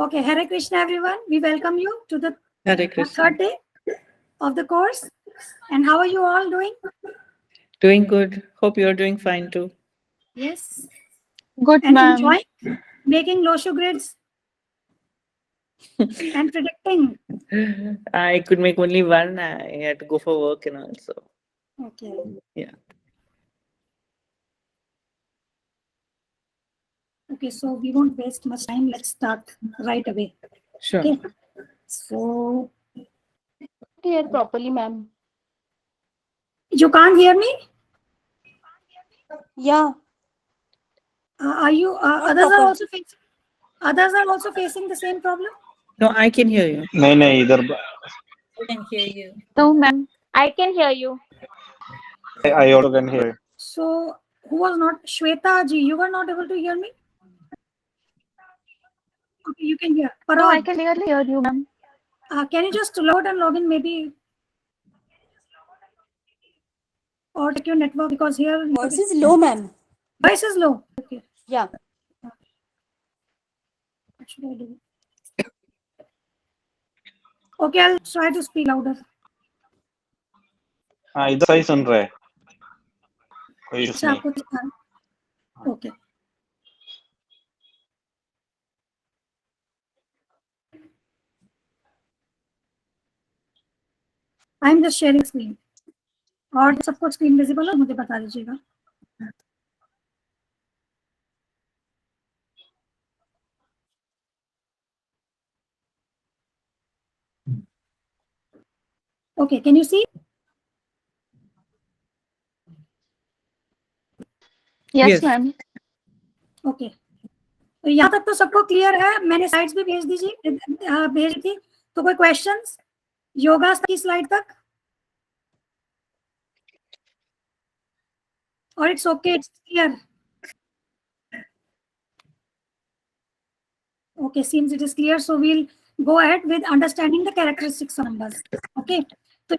Okay, Hare Krishna everyone. We welcome you to the Hare Krishna. third day of the course. And how are you all doing? Doing good. Hope you're doing fine too. Yes. Good, And ma'am. enjoying making Loshu grids and predicting. I could make only one. I had to go for work and all. So Okay. yeah. Okay, so we won't waste much time. Let's start right away. Sure. Okay. So Hear properly, ma'am. you can't hear me? Yeah. Are you? Others are also facing the same problem. No, I can hear you. नहीं इधर I can hear you. No, ma'am. I can hear you. I also can hear. So who was not Shweta ji? You were not able to hear me. Okay, you can hear. No, I Parag, can clearly hear you, ma'am. can you just load and log in maybe? Or check your network because here Voice is low, ma'am. voice is low. Okay. Yeah. What should I do? Okay, I'll try to speak louder. हाँ इधर सही सुन रहे हैं कोई issues अच्छा नहीं आपको दिखा okay I am just sharing screen और सबको स्क्रीन विजिबल है मुझे बता दीजिएगा okay can you see Yes, Yes. ma'am. Okay तो यहाँ तक तो सबको क्लियर है मैंने स्लाइड्स भी भेज दी थी तो कोई क्वेश्चंस योगा की स्लाइड तक और it's okay it's clear okay seems it is clear so we'll go ahead with understanding the characteristics of numbers okay so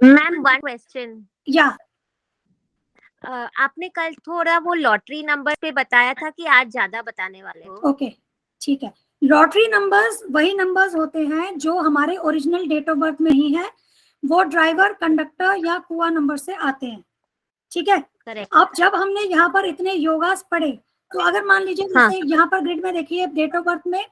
ma'am one question yeah आपने कल थोड़ा वो लॉटरी नंबर पे बताया था कि आज ज्यादा बताने वाले हो ओके ठीक है लॉटरी नंबर्स वही नंबर्स होते हैं जो हमारे ओरिजिनल डेट ऑफ बर्थ में नहीं है वो ड्राइवर कंडक्टर या कुआ नंबर से आते हैं ठीक है करेक्ट अब जब हमने यहाँ पर इतने योगास पढ़े तो अगर मान लीजिए जैसे यहाँ पर ग्रिड में देखिए डेट ऑफ बर्थ में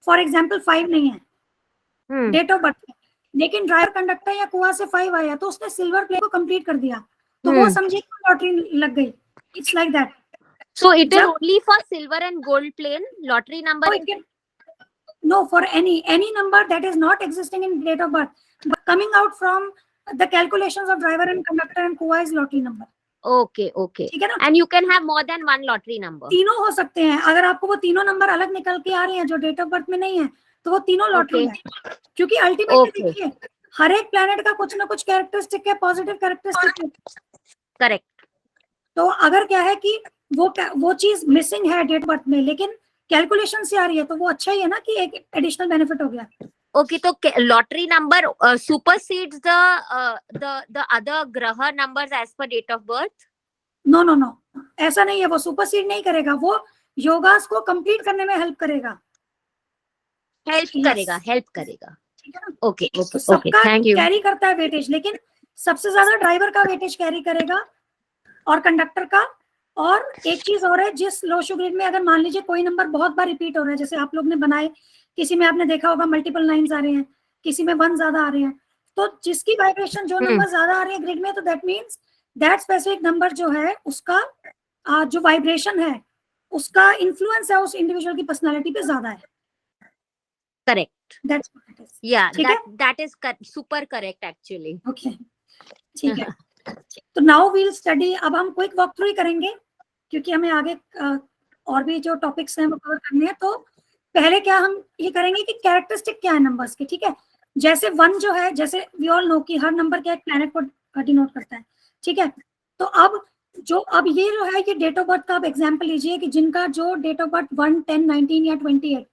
फॉर एग्जाम्पल 5 नहीं है डेट ऑफ बर्थ में लेकिन ड्राइवर कंडक्टर या कुआ से 5 आया तो उसने सिल्वर प्ले को कंप्लीट कर दिया तो वो समझिए लॉटरी लग गई it's like that so it is only for silver and gold plain lottery number no for any number that is not existing in date of birth but coming out from the calculations of driver and conductor and Kua is lottery number okay okay ठीक है ना and you can have more than one lottery number तीनों हो सकते हैं अगर आपको वो तीनों नंबर अलग निकल के आ रहे हैं जो डेट ऑफ बर्थ में नहीं है तो वो तीनों लॉटरी है क्योंकि अल्टीमेटली देखिए हर एक प्लैनेट का कुछ ना कुछ कैरेक्टरिस्टिक है पॉजिटिव कैरेक्टरिस्टिक है करेक्ट तो अगर क्या है कि वो चीज मिसिंग है डेट बर्थ में लेकिन कैलकुलेशन से आ रही है तो वो अच्छा ही है ना कि एक एडिशनल बेनिफिट हो गया ओके तो lottery number supersedes the other ग्रह numbers as per date of birth no ऐसा नहीं है वो सुपरसीड नहीं करेगा वो योगास को कंप्लीट करने में हेल्प करेगा हेल्प करेगा ठीक है ना ओके तो ओके सबका थैंक यू कैरी करता है वेटेज लेकिन सबसे ज्यादा ड्राइवर का वेटेज कैरी करेगा और कंडक्टर का और एक चीज और है जिस लोशु ग्रिड में अगर मान लीजिए कोई नंबर बहुत बार रिपीट हो रहा है जैसे आप लोग ने बनाए किसी में आपने देखा होगा मल्टीपल लाइंस आ रहे हैं किसी में 1 ज्यादा आ रहे हैं तो जिसकी वाइब्रेशन जो नंबर ज्यादा आ रहे हैं ग्रिड में तो that means that specific number जो है उसका जो वाइब्रेशन है उसका इन्फ्लुएंस है उस इंडिविजुअल की पर्सनालिटी पे ज्यादा है correct that's what it is या ठीक है that is super correct actually okay ठीक है तो नाउ वील स्टडी अब हम क्विक वॉक थ्रू ही करेंगे क्योंकि हमें आगे और भी जो टॉपिक्स हैं वो कवर करने हैं तो पहले क्या हम ये करेंगे कि कैरेक्टरिस्टिक क्या है नंबर्स के ठीक है जैसे 1 जो है जैसे वी ऑल नो कि हर नंबर क्या एक प्लैनेट को डिनोट करता है ठीक है तो अब ये जो है ये डेट ऑफ बर्थ का आप एग्जांपल लीजिए कि जिनका जो डेट ऑफ बर्थ 1, 10, 19 या 28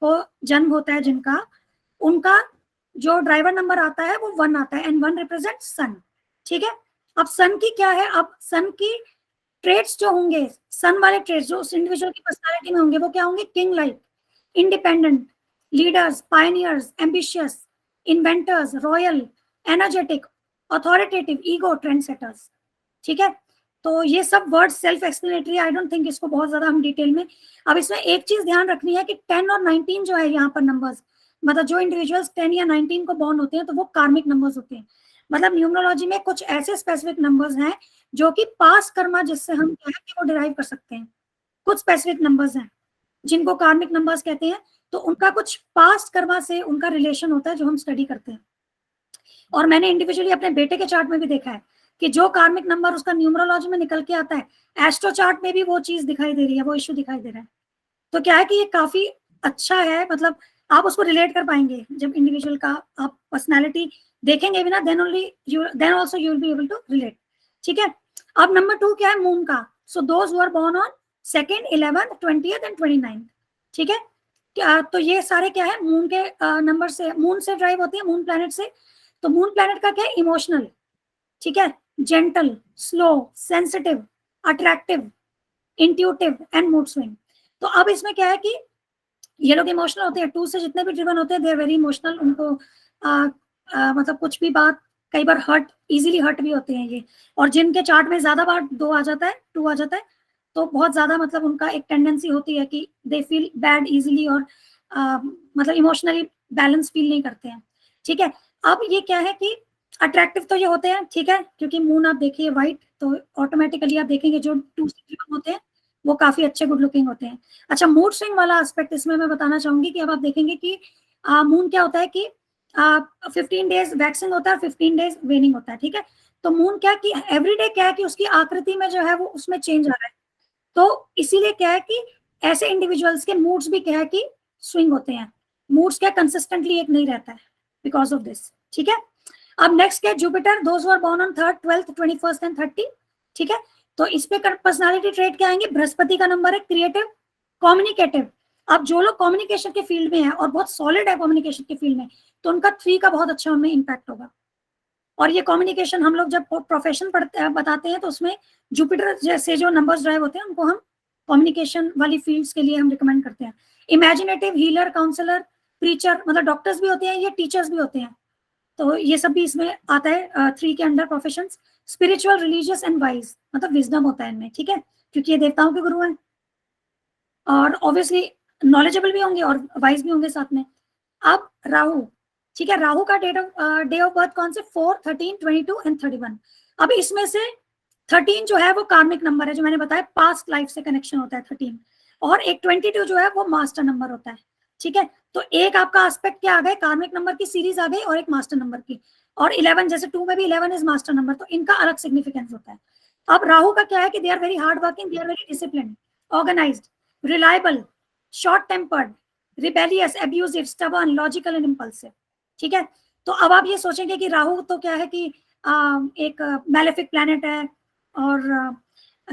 को जन्म होता है जिनका उनका जो ड्राइवर नंबर आता है वो 1 आता है एंड 1 रिप्रेजेंट सन ठीक है अब सन की क्या है अब सन की ट्रेड्स जो होंगे सन वाले ट्रेड्स जो उस इंडिविजुअल की पर्सनालिटी में होंगे वो क्या होंगे king like independent leaders, pioneers, ambitious, inventors, royal, energetic, authoritative, ego, trendsetters. ठीक है, तो ये सब word self explanatory, I don't think इसको बहुत ज्यादा हम डिटेल में। अब इसमें एक चीज ध्यान रखनी है कि 10 और 19 जो है यहाँ पर नंबर्स, मतलब जो इंडिविजुअल्स 10 या 19 को बॉर्न होते हैं तो वो कार्मिक नंबर्स होते हैं। मतलब न्यूमरोलॉजी में कुछ ऐसे स्पेसिफिक नंबर्स हैं जो कि पास कर्मा जिससे हम कहें कि वो डिराइव कर सकते हैं। कुछ स्पेसिफिक नंबर्स हैं जिनको कार्मिक नंबर्स कहते हैं, तो उनका कुछ पास्ट कर्मा से उनका रिलेशन होता है जो हम स्टडी करते हैं। और मैंने इंडिविजुअली अपने बेटे के चार्ट में भी देखा है कि जो कार्मिक नंबर उसका न्यूमरोलॉजी में निकल के आता है, एस्ट्रो चार्ट में भी वो चीज दिखाई दे रही है, वो इश्यू दिखाई दे रहा है। तो क्या है कि ये काफी अच्छा है, मतलब आप उसको रिलेट कर पाएंगे जब इंडिविजुअल का आप पर्सनालिटी देखेंगे भी ना, then also you will be able to relate. ठीक है, अब नंबर 2 क्या है, मून का। So those who are born on 2nd, 11th, 20th and 29th। ठीक है, तो ये सारे क्या है, मून के नंबर से, मून से ड्राइव होती है, मून प्लैनेट से। तो मून प्लैनेट का क्या है, इमोशनल, ठीक है, gentle, slow, sensitive, attractive, intuitive and mood swing. तो अब इसमें क्या है कि ये लोग इमोशनल होते हैं, 2 से जितने भी ड्रिवन होते हैं दे आर वेरी इमोशनल। उनको मतलब कुछ भी बात, कई बार इजीली हर्ट भी होते हैं ये। और जिनके चार्ट में ज्यादा बार 2 आ जाता है, 2 आ जाता है, तो बहुत ज्यादा मतलब उनका एक टेंडेंसी होती है कि दे फील बैड इजीली, और मतलब इमोशनली बैलेंस फील नहीं करते हैं। ठीक है, अब ये क्या है कि अट्रैक्टिव तो ये होते हैं, ठीक है, क्योंकि मून आप देखिए व्हाइट, तो ऑटोमेटिकली आप देखेंगे जो 2 से ड्रिवन होते हैं वो काफी अच्छे गुड लुकिंग होते हैं। अच्छा, मूड स्विंग वाला एस्पेक्ट इसमें मैं बताना चाहूंगी कि अब आप देखेंगे कि मून क्या होता है कि 15 डेज वैक्सिंग होता है और 15 डेज वेनिंग होता है। ठीक है, तो मून क्या कि एवरीडे क्या है कि उसकी आकृति में जो है वो उसमें चेंज आ रहा है, तो इसीलिए क्या है कि ऐसे इंडिविजुअल्स के मूड्स भी क्या है कि स्विंग होते हैं। मूड्स क्या कंसिस्टेंटली एक नहीं रहता है बिकॉज ऑफ दिस। ठीक है, अब नेक्स्ट क्या है, Jupiter, those who are born on 3rd, 12th, 21st and 30। ठीक है, तो इस पे पर्सनालिटी ट्रेट क्या आएंगे, बृहस्पति का नंबर है, क्रिएटिव, कम्युनिकेटिव। अब जो लोग कम्युनिकेशन के फील्ड में है और बहुत सॉलिड है कम्युनिकेशन के फील्ड में, तो उनका 3 का बहुत अच्छा उनमें इम्पैक्ट होगा। और ये कम्युनिकेशन हम लोग जब प्रोफेशन बताते हैं तो उसमें जुपिटर जैसे जो नंबर्स ड्राइव होते हैं उनको हम कम्युनिकेशन वाली फील्ड्स के लिए हम रिकमेंड करते हैं। इमेजिनेटिव, हीलर, काउंसलर, प्रीचर, मतलब डॉक्टर्स भी होते हैं, ये टीचर्स भी होते हैं, तो ये सब भी इसमें आता है 3 के under professions. Spiritual, religious and wise, मतलब विजडम होता है इनमें। ठीक है, क्योंकि ये देवताओं के गुरु हैं और ऑब्वियसली नॉलेजेबल भी होंगे और वाइज भी होंगे साथ में। अब राहु, ठीक है, राहु का डे ऑफ बर्थ कौन से, 4, 13, 22 एंड 31। अब इसमें से 13 जो है वो कार्मिक नंबर है, जो मैंने बताया पास्ट लाइफ से कनेक्शन होता है 13, और एक 22 जो है वो मास्टर नंबर होता है। ठीक है, तो एक आपका एस्पेक्ट क्या आ गए, कार्मिक नंबर की सीरीज आ गई और एक मास्टर नंबर की, और 11 जैसे 2 में भी 11 इज मास्टर नंबर, तो इनका अलग सिग्निफिकेंस होता है। अब राहु का क्या है कि they are very hard working, they are very discipline, organised, reliable, short tempered, rebellious, abusive, stubborn, logical and impulsive. ठीक है, तो अब आप ये सोचेंगे कि राहु तो क्या है कि एक मैलेफिक प्लैनेट है और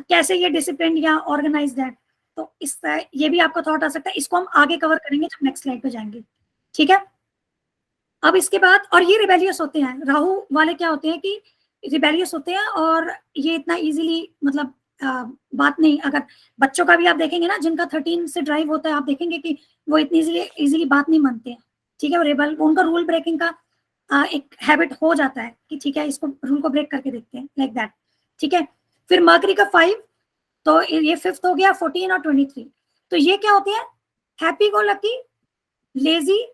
कैसे ये डिसिप्लिन या ऑर्गेनाइज्ड है, तो इस ये भी आपका थॉट आ सकता है। इसको हम आगे कवर करेंगे जब नेक्स्ट स्लाइड पे जाएंगे। ठीक है, अब इसके बाद, और ये रिबेलियस होते हैं, राहु वाले क्या होते हैं कि रिबेलियस होते हैं, और ये इतना इजीली मतलब बात नहीं, अगर बच्चों का भी आप देखेंगे ना जिनका 13 से ड्राइव होता है, आप देखेंगे कि वो इतनी इजीली बात नहीं मानते हैं। ठीक है, वो रेबल, उनका रूल ब्रेकिंग का एक हैबिट हो जाता है कि ठीक है इसको रूल को ब्रेक करके देखते हैं, लाइक दैट। ठीक है, फिर मर्करी का 5, तो ये 5th हो गया, 14 और 23। तो ये क्या होते हैं, happy go lucky, lazy,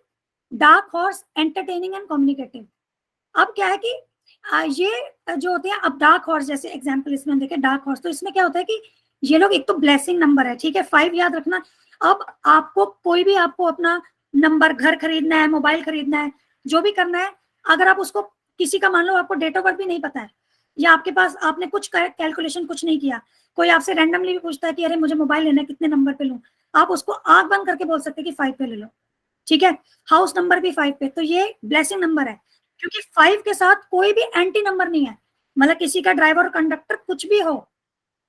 dark horse, entertaining and communicative. अब क्या है कि ये जो होते हैं, अब डार्क हॉर्स जैसे एग्जांपल इसमें देखें, डार्क हॉर्स, तो इसमें क्या होता है कि ये लोग एक तो ब्लेसिंग नंबर है। ठीक है, 5 याद रखना। अब आपको कोई भी आपको अपना नंबर, घर खरीदना है, मोबाइल खरीदना है, जो भी करना है, अगर आप उसको किसी का, मान लो आपको डेट ऑफ बर्थ भी नहीं पता है, या आपके पास आपने कुछ कैलकुलेशन कुछ नहीं किया, कोई आपसे रैंडमली भी पूछता है कि अरे मुझे मोबाइल लेना है, कितने नंबर पे लूं, आप उसको आंख बंद करके बोल सकते हैं कि 5 पे ले लो। ठीक है, हाउस नंबर भी 5 पे, तो ये ब्लेसिंग नंबर है, क्योंकि 5 के साथ कोई भी एंटी नंबर नहीं है, मतलब किसी का ड्राइवर, कंडक्टर कुछ भी हो,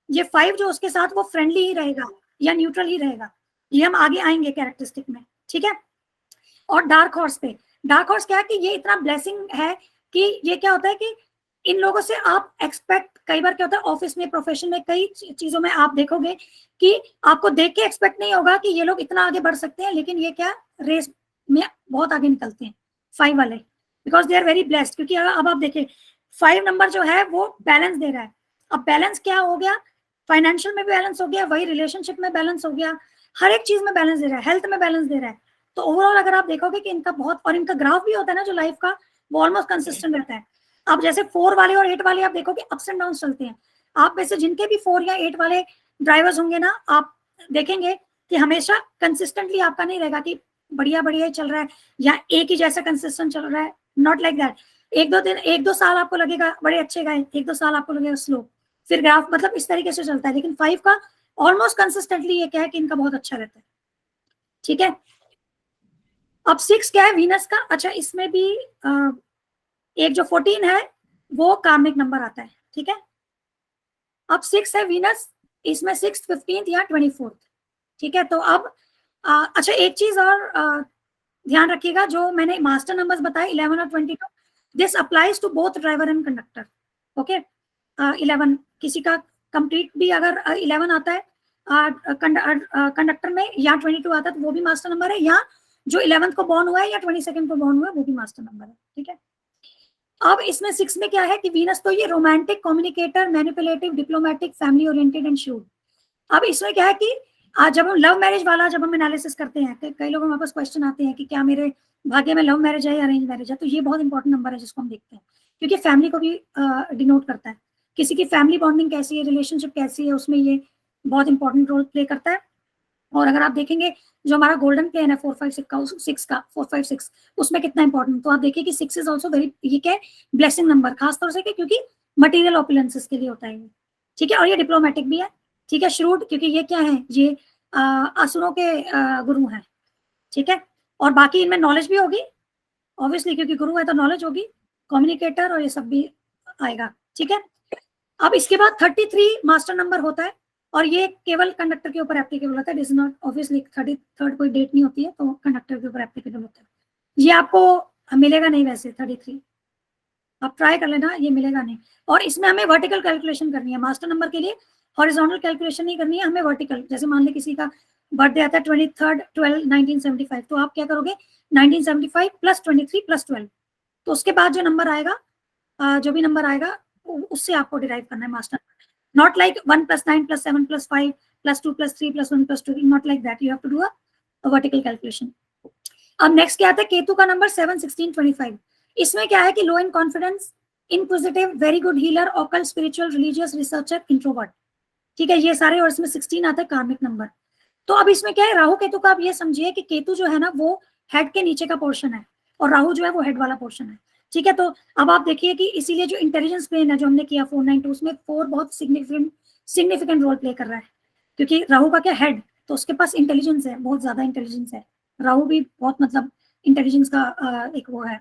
ये 5 जो उसके साथ वो फ्रेंडली ही रहेगा या न्यूट्रल ही रहेगा। ये हम आगे आएंगे कैरेक्टरिस्टिक में। ठीक है, और डार्क हॉर्स पे, डार्क हॉर्स क्या है कि ये इतना ब्लेसिंग है कि ये क्या होता है कि इन लोगों से आप एक्सपेक्ट, कई बार क्या होता है ऑफिस में, प्रोफेशन में, कई चीजों में आप देखोगे कि आपको देख के एक्सपेक्ट नहीं होगा कि ये लोग इतना आगे बढ़ सकते हैं, लेकिन ये क्या रेस में बहुत आगे निकलते हैं 5 वाले, because they are very blessed. क्योंकि अब आप देखिए 5 नंबर जो है वो बैलेंस दे रहा है। अब बैलेंस क्या हो गया, फाइनेंशियल में भी बैलेंस हो गया, वही रिलेशनशिप में बैलेंस हो गया, हर एक चीज में बैलेंस दे रहा है, हेल्थ में बैलेंस दे रहा है। तो ओवरऑल अगर आप देखोगे कि इनका बहुत, और इनका ग्राफ भी होता है ना जो लाइफ का, वो ऑलमोस्ट कंसिस्टेंट रहता है। अब जैसे 4 वाले और 8 वाले आप देखोगे अप्स एंड डाउन चलते हैं। आप में से जिनके भी 4 या 8 वाले ड्राइवर्स होंगे ना, आप देखेंगे कि हमेशा कंसिस्टेंटली आपका नहीं रहेगा कि बढ़िया बढ़िया ही चल रहा है या एक ही जैसा कंसिस्टेंट चल रहा है, नॉट लाइक दैट। एक दो साल आपको लगेगा बड़े अच्छे गए, 1-2 साल आपको लगेगा स्लो, फिर ग्राफ मतलब इस तरीके से चलता है। लेकिन 5 का ऑलमोस्ट कंसिस्टेंटली ये क्या है कि इनका बहुत अच्छा रहता है, ठीक है। अब 6 क्या है, वीनस का। अच्छा, इसमें भी एक जो 14 है वो कार्मिक नंबर आता है, ठीक है। अब 6 है वीनस, इसमें 6th, 15th या 24th, ठीक है। तो अब अच्छा एक चीज और ध्यान रखिएगा, जो मैंने मास्टर नंबर्स बताए 11 और 22, this applies to both driver and conductor, okay. 11 किसी का कंप्लीट भी अगर 11 आता है कंडक्टर में या 22 आता है तो वो भी मास्टर नंबर है, या जो 11th को बॉर्न हुआ है या 22nd को बॉर्न हुआ है वो भी मास्टर नंबर है, ठीक है। अब इसमें 6 में क्या है कि वीनस तो ये romantic, communicator, manipulative, diplomatic, family oriented and shrewd. अब इसमें क्या है कि जब हम लव मैरिज वाला जब हम एनालिसिस करते हैं, कई लोगों हमारे पास क्वेश्चन आते हैं कि क्या मेरे भाग्य में लव मैरिज है या अरेंज मैरिज है, तो ये बहुत इंपॉर्टेंट नंबर है जिसको हम देखते हैं, क्योंकि फैमिली को भी डिनोट करता है। किसी की फैमिली बॉन्डिंग कैसी है, रिलेशनशिप कैसी है, उसमें ये बहुत इंपॉर्टेंट रोल प्ले करता है। और अगर आप देखेंगे जो हमारा गोल्डन प्लेन है 4, 5, 6 का 4, 5, 6, उसमें कितना इंपॉर्टेंट, तो आप देखिए कि 6 इज ऑल्सो वेरी, ये क्या है, ब्लेसिंग नंबर, खासतौर से क्योंकि मटेरियल ऑपुलेंसेस के लिए होता है ये, ठीक है। और ये डिप्लोमेटिक भी है, ठीक है। श्रूड क्योंकि ये क्या है, ये असुरों के गुरु हैं, ठीक है। और बाकी इनमें नॉलेज भी होगी ऑब्वियसली, क्योंकि गुरु है तो नॉलेज होगी, कम्युनिकेटर और ये सब भी आएगा, ठीक है। अब इसके बाद 33 मास्टर नंबर होता है, और ये केवल कंडक्टर के ऊपर एप्लीकेबल होता है, it is not obviously 33rd कोई डेट नहीं होती है तो कंडक्टर के ऊपर एप्लीकेबल होता है। ये आपको मिलेगा नहीं वैसे 33, आप ट्राई कर लेना, ये मिलेगा नहीं। और इसमें हमें वर्टिकल कैलकुलेशन करनी है मास्टर नंबर के लिए, हॉरिजॉन्टल कैलकुलेशन नहीं करनी है हमें, वर्टिकल। जैसे मान ली किसी का बर्थडे आता है 23rd 12 1975, तो आप क्या करोगे 1975 + 23 + 12, तो उसके बाद जो नंबर आएगा, जो भी नंबर आएगा उससे आपको डिराइव करना है master. Not like 1 + 9 + 7 + 5 + 2 + 3 + 1 + 2, not like that, you have to do a vertical calculation. अब नेक्स्ट क्या आता है, केतु का नंबर 7, 16, 25। इसमें क्या है कि low in confidence, inquisitive, very good healer, occult, spiritual, religious, researcher, introvert, ठीक है, ये सारे। और इसमें 16 आता है कार्मिक नंबर। तो अब इसमें क्या है, राहु केतु का आप ये समझिए कि केतु जो है ना वो हेड के नीचे का पोर्शन है और राहु जो है वो हेड वाला पोर्शन है, ठीक है। तो अब आप देखिए कि इसीलिए जो इंटेलिजेंस प्लेन है जो हमने किया 492, उसमें 4 बहुत सिग्निफिकेंट रोल प्ले कर रहा है, क्योंकि राहु का क्या हेड, तो उसके पास इंटेलिजेंस है, बहुत ज्यादा इंटेलिजेंस है। राहु भी बहुत मतलब इंटेलिजेंस का एक वो है।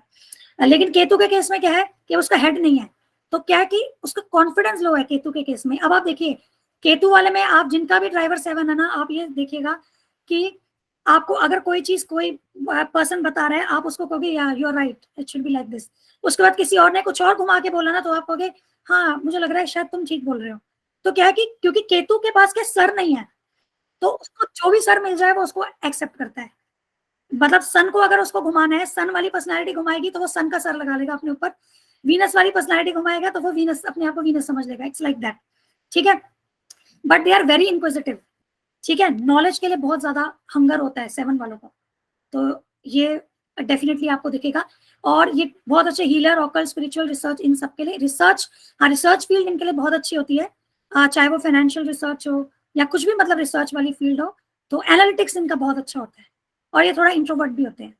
लेकिन केतु के केस में क्या है कि उसका हेड नहीं है, तो क्या है कि उसका कॉन्फिडेंस लो है केतु के केस में। अब आप देखिए केतु वाले में आप जिनका भी ड्राइवर 7 है ना, आप ये देखिएगा कि आपको अगर कोई चीज कोई पर्सन बता रहा है, आप उसको कहोगे यार you are right, it should be like this. उसके बाद किसी और ने कुछ और घुमा के बोला ना, तो आप कहोगे हाँ मुझे लग रहा है शायद तुम ठीक बोल रहे हो। तो क्या है कि क्योंकि केतु के पास क्या सर नहीं है, तो उसको जो भी सर मिल जाए वो उसको एक्सेप्ट करता है। मतलब सन को अगर उसको घुमाना है, सन वाली पर्सनैलिटी घुमाएगी तो वो सन का सर लगा लेगा अपने ऊपर, वीनस वाली पर्सनैलिटी घुमाएगा तो वो वीनस अपने आप को वीनस समझ लेगा, इट्स लाइक दैट, ठीक है। But they are very inquisitive, ठीक है, नॉलेज के लिए बहुत ज्यादा हंगर होता है 7 वालों का, तो ये डेफिनेटली आपको दिखेगा। और ये बहुत अच्छे हीलर, ऑकल्ट, स्पिरिचुअल, रिसर्च, इन सब के लिए रिसर्च, हाँ रिसर्च फील्ड इनके लिए बहुत अच्छी होती है, चाहे वो फाइनेंशियल रिसर्च हो या कुछ भी मतलब रिसर्च वाली फील्ड हो, तो एनालिटिक्स इनका बहुत अच्छा होता है। और ये थोड़ा इंट्रोवर्ट भी होते हैं,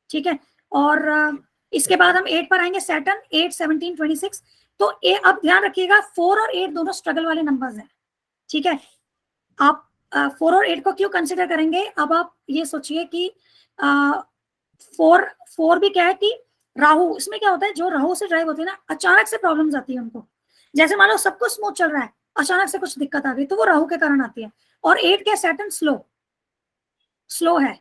ठीक है। और इसके बाद हम 8 पर आएंगे, सैटर्न 8, 17, 26। तो अब ध्यान रखिएगा 4 और 8 दोनों स्ट्रगल वाले नंबर्स हैं, ठीक है। आप 4 और 8 को क्यों कंसिडर करेंगे, अब आप ये सोचिए कि 4 भी क्या है कि राहु, इसमें क्या होता है जो राहु से ड्राइव होते हैं ना, अचानक से प्रॉब्लम्स आती है उनको। जैसे मान लो सब कुछ स्मूथ चल रहा है, अचानक से कुछ दिक्कत आ गई, तो वो राहु के कारण आती है। और 8 क्या, सैटर्न स्लो है,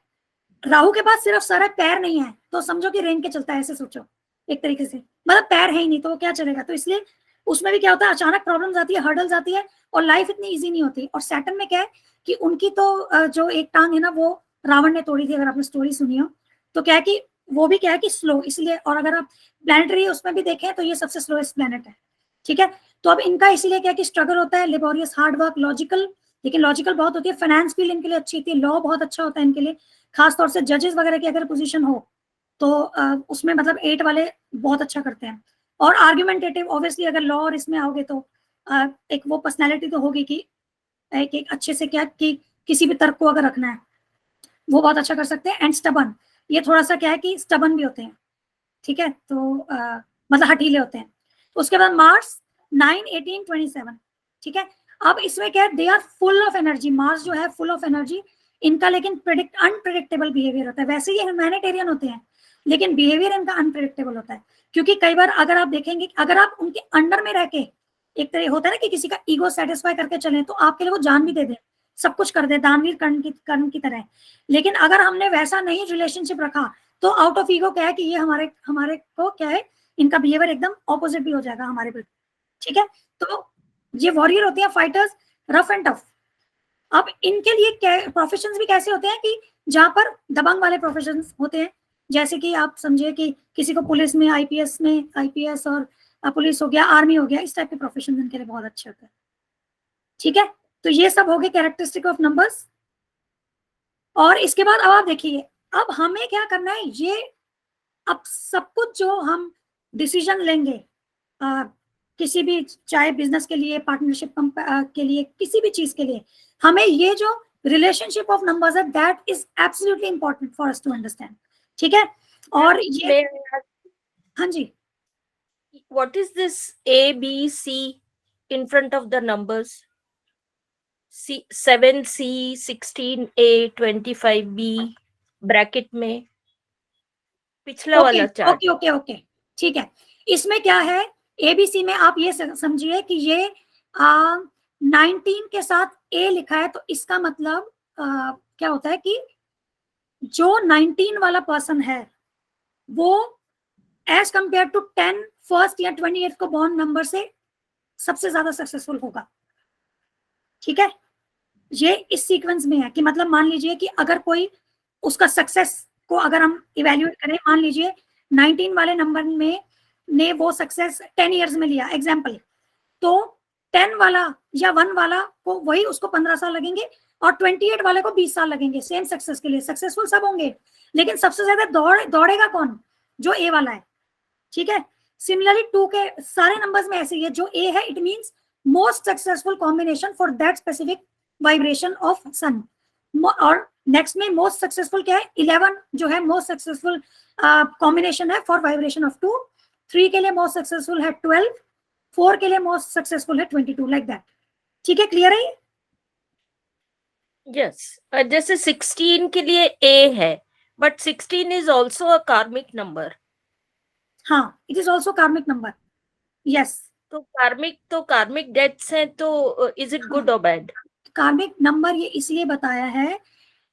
राहु के पास सिर्फ सर है, पैर नहीं है, तो समझो कि रेंग के चलता है, ऐसे सोचो एक तरीके से, मतलब पैर है ही नहीं तो वो क्या चलेगा। तो इसलिए उसमें भी क्या होता है, अचानक प्रॉब्लम्स आती है, हर्डल्स आती है, और लाइफ इतनी इजी नहीं होती। और सैटर्न में क्या है कि उनकी तो जो एक टांग है ना वो रावण ने तोड़ी थी, अगर आपने स्टोरी सुनी हो, तो क्या है कि वो भी क्या है कि स्लो, इसलिए। और अगर आप प्लैनेटरी उसमें भी देखें तो ये सबसे स्लोएस्ट प्लैनेट है, ठीक है। तो अब इनका इसीलिए क्या है कि स्ट्रगल होता है, लेबोरियस, हार्ड वर्क, लॉजिकल, लेकिन लॉजिकल बहुत होती है। फाइनेंस फील्ड इनके लिए अच्छी होती है, लॉ बहुत अच्छा होता है इनके लिए, खासतौर से जजेस वगैरह की अगर पोजीशन हो तो उसमें मतलब 8 वाले बहुत अच्छा करते हैं। और आर्ग्यूमेंटेटिव, ऑब्वियसली अगर लॉ और इसमें आओगे तो एक वो पर्सनैलिटी तो होगी कि एक अच्छे से क्या कि किसी भी तर्क को अगर रखना है वो बहुत अच्छा कर सकते हैं। एंड स्टबन, ये थोड़ा सा क्या है कि स्टबन भी होते हैं, ठीक है, तो मतलब हठीले होते हैं। उसके बाद मार्स 9, 18, 27, ठीक है। अब इसमें क्या है, they are full of energy, Mars जो है फुल ऑफ एनर्जी इनका, लेकिन अनप्रिडिक्टेबल बिहेवियर होता है। वैसे ये ह्यूमैनिटेरियन होते हैं लेकिन बिहेवियर इनका अनप्रिडिक्टेबल होता है, क्योंकि कई बार अगर आप देखेंगे, अगर आप उनके अंडर में रह के, एक तरह होता है ना कि किसी का ईगो सेटिस्फाई करके चले, तो आपके लिए वो जान भी दे दे, सब कुछ कर दे, दानवीर कर्ण की तरह। लेकिन अगर हमने वैसा नहीं रिलेशनशिप रखा तो आउट ऑफ ईगो क्या है कि ये हमारे को क्या है, इनका बिहेवियर एकदम ऑपोजिट भी हो जाएगा हमारे प्रति, ठीक है। तो ये वॉरियर होते हैं, फाइटर्स, रफ एंड टफ। अब इनके लिए प्रोफेशंस भी कैसे होते हैं कि जहां पर दबंग वाले प्रोफेशंस होते हैं, जैसे कि आप समझिए कि किसी को पुलिस में, आईपीएस और पुलिस हो गया, आर्मी हो गया, इस टाइप के प्रोफेशन इनके लिए बहुत अच्छे होते हैं, ठीक है। तो ये सब हो गए कैरेक्टरिस्टिक ऑफ नंबर्स। और इसके बाद अब आप देखिए, अब हमें क्या करना है, ये अब सब कुछ जो हम डिसीजन लेंगे किसी भी, चाहे बिजनेस के लिए, पार्टनरशिप के लिए, किसी भी चीज के लिए, हमें ये जो रिलेशनशिप ऑफ नंबर्स है, that is absolutely important for us to understand, ठीक है। और ये, हाँ जी, what is this A, B, C in front of the numbers? 7C, 16A, 25B bracket में पिछला वाला चार्ट। ओके, ठीक है। इसमें क्या है, एबीसी में आप ये समझिए कि ये 19 के साथ ए लिखा है, तो इसका मतलब क्या होता है कि जो 19 वाला पर्सन है वो एज कंपेयर टू 10 फर्स्ट या 28 को बॉर्न नंबर से सबसे ज्यादा सक्सेसफुल होगा, ठीक है। ये इस सीक्वेंस में है कि मतलब मान लीजिए कि अगर कोई उसका सक्सेस को अगर हम इवेल्युएट करें, मान लीजिए 19 वाले नंबर में ने वो सक्सेस 10 इयर्स में लिया एग्जाम्पल, तो 10 वाला या 1 वाला को वही उसको 15 साल लगेंगे और 28 वाले को 20 साल लगेंगे सेम सक्सेस के लिए। सक्सेसफुल सब होंगे लेकिन सबसे ज्यादा दौड़ेगा कौन, जो ए वाला है, ठीक है। सिमिलरली 2 के सारे नंबर्स में ऐसे ही है, जो ए है it means most successful combination for that specific vibration of sun. और नेक्स्ट में मोस्ट सक्सेसफुल क्या है, 11 जो है मोस्ट सक्सेसफुल कॉम्बिनेशन है फॉर वाइब्रेशन ऑफ 2। 3 के लिए मोस्ट सक्सेसफुल है 12, 4 के लिए मोस्ट सक्सेसफुल है 22, लाइक दैट, ठीक है। क्लियर है? यस, जैसे 16 के लिए ए है, बट 16 इज ऑल्सो अ कार्मिक नंबर। हाँ, इट इज ऑल्सो कार्मिक नंबर, यस। तो कार्मिक डेथ्स हैं, तो इज इट गुड और बैड? कार्मिक नंबर ये इसलिए बताया है,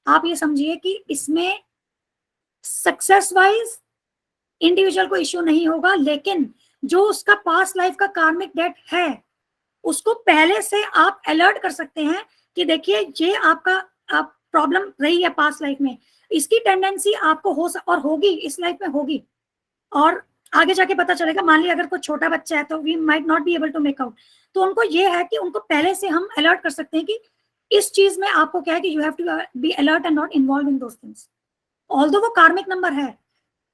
आप ये समझिए कि इसमें सक्सेस वाइज इंडिविजुअल को इश्यू नहीं होगा, लेकिन जो उसका पास्ट लाइफ का कार्मिक डेट है उसको पहले से आप अलर्ट कर सकते हैं कि देखिए ये आपका प्रॉब्लम रही है पास्ट लाइफ में, इसकी टेंडेंसी आपको और होगी, इस लाइफ में होगी, और आगे जाके पता चलेगा। मान लिया अगर कोई छोटा बच्चा है तो we might not be able to make out, तो उनको ये है कि उनको पहले से हम अलर्ट कर सकते हैं कि इस चीज में आपको क्या है कि you have to be alert and not involve in those things. Although वो कार्मिक नंबर है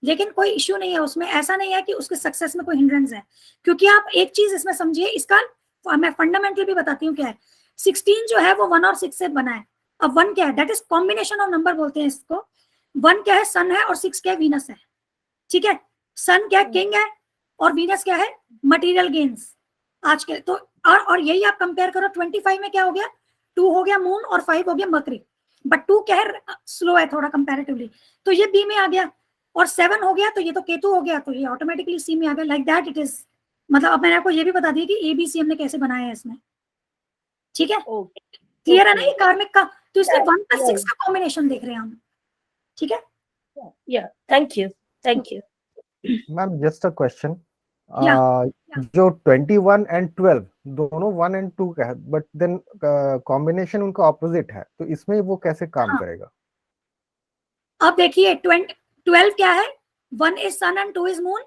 लेकिन कोई इश्यू नहीं है उसमें, ऐसा नहीं है कि उसके सक्सेस में कोई हिंड्रेंस है, क्योंकि आप एक चीज इसमें समझिए, इसका मैं फंडामेंटल भी बताती हूँ क्या है। 16 जो है वो 1 और 6 से बना है। अब 1 क्या है, that is combination of number बोलते हैं इसको। 1 क्या है, सन है, और 6 क्या है, वीनस है, ठीक है। सन क्या है, किंग है, और वीनस क्या है, मटेरियल गेन्स आज के। तो और यही आप कंपेयर करो, 25 में क्या हो गया, 2 हो गया मून और 5 हो गया मर्करी, बट 2 क्या है, स्लो है थोड़ा कंपैरेटिवली, तो ये बी में आ गया। और 7 हो गया तो ये तो केतु हो गया, तो ये ऑटोमेटिकली सी में आ गया, लाइक दैट इट इज। मतलब अब मैंने आपको ये भी बता दिया कि एबीसी हमने कैसे बनाया है इसमें, ठीक है। क्लियर है ना ये कार्मिक का? तो इसमें 1 + 6 का कॉम्बिनेशन देख रहे हैं हम, ठीक है। या thank you ma'am, just a question. Yeah. जो 21 एंड 12 दोनों 1 एंड 2 का है, बट देन कॉम्बिनेशन उनका ऑपोजिट है, तो इसमें वो कैसे काम हाँ। करेगा? अब देखिए 12 क्या है? 1 is sun and 2 is moon.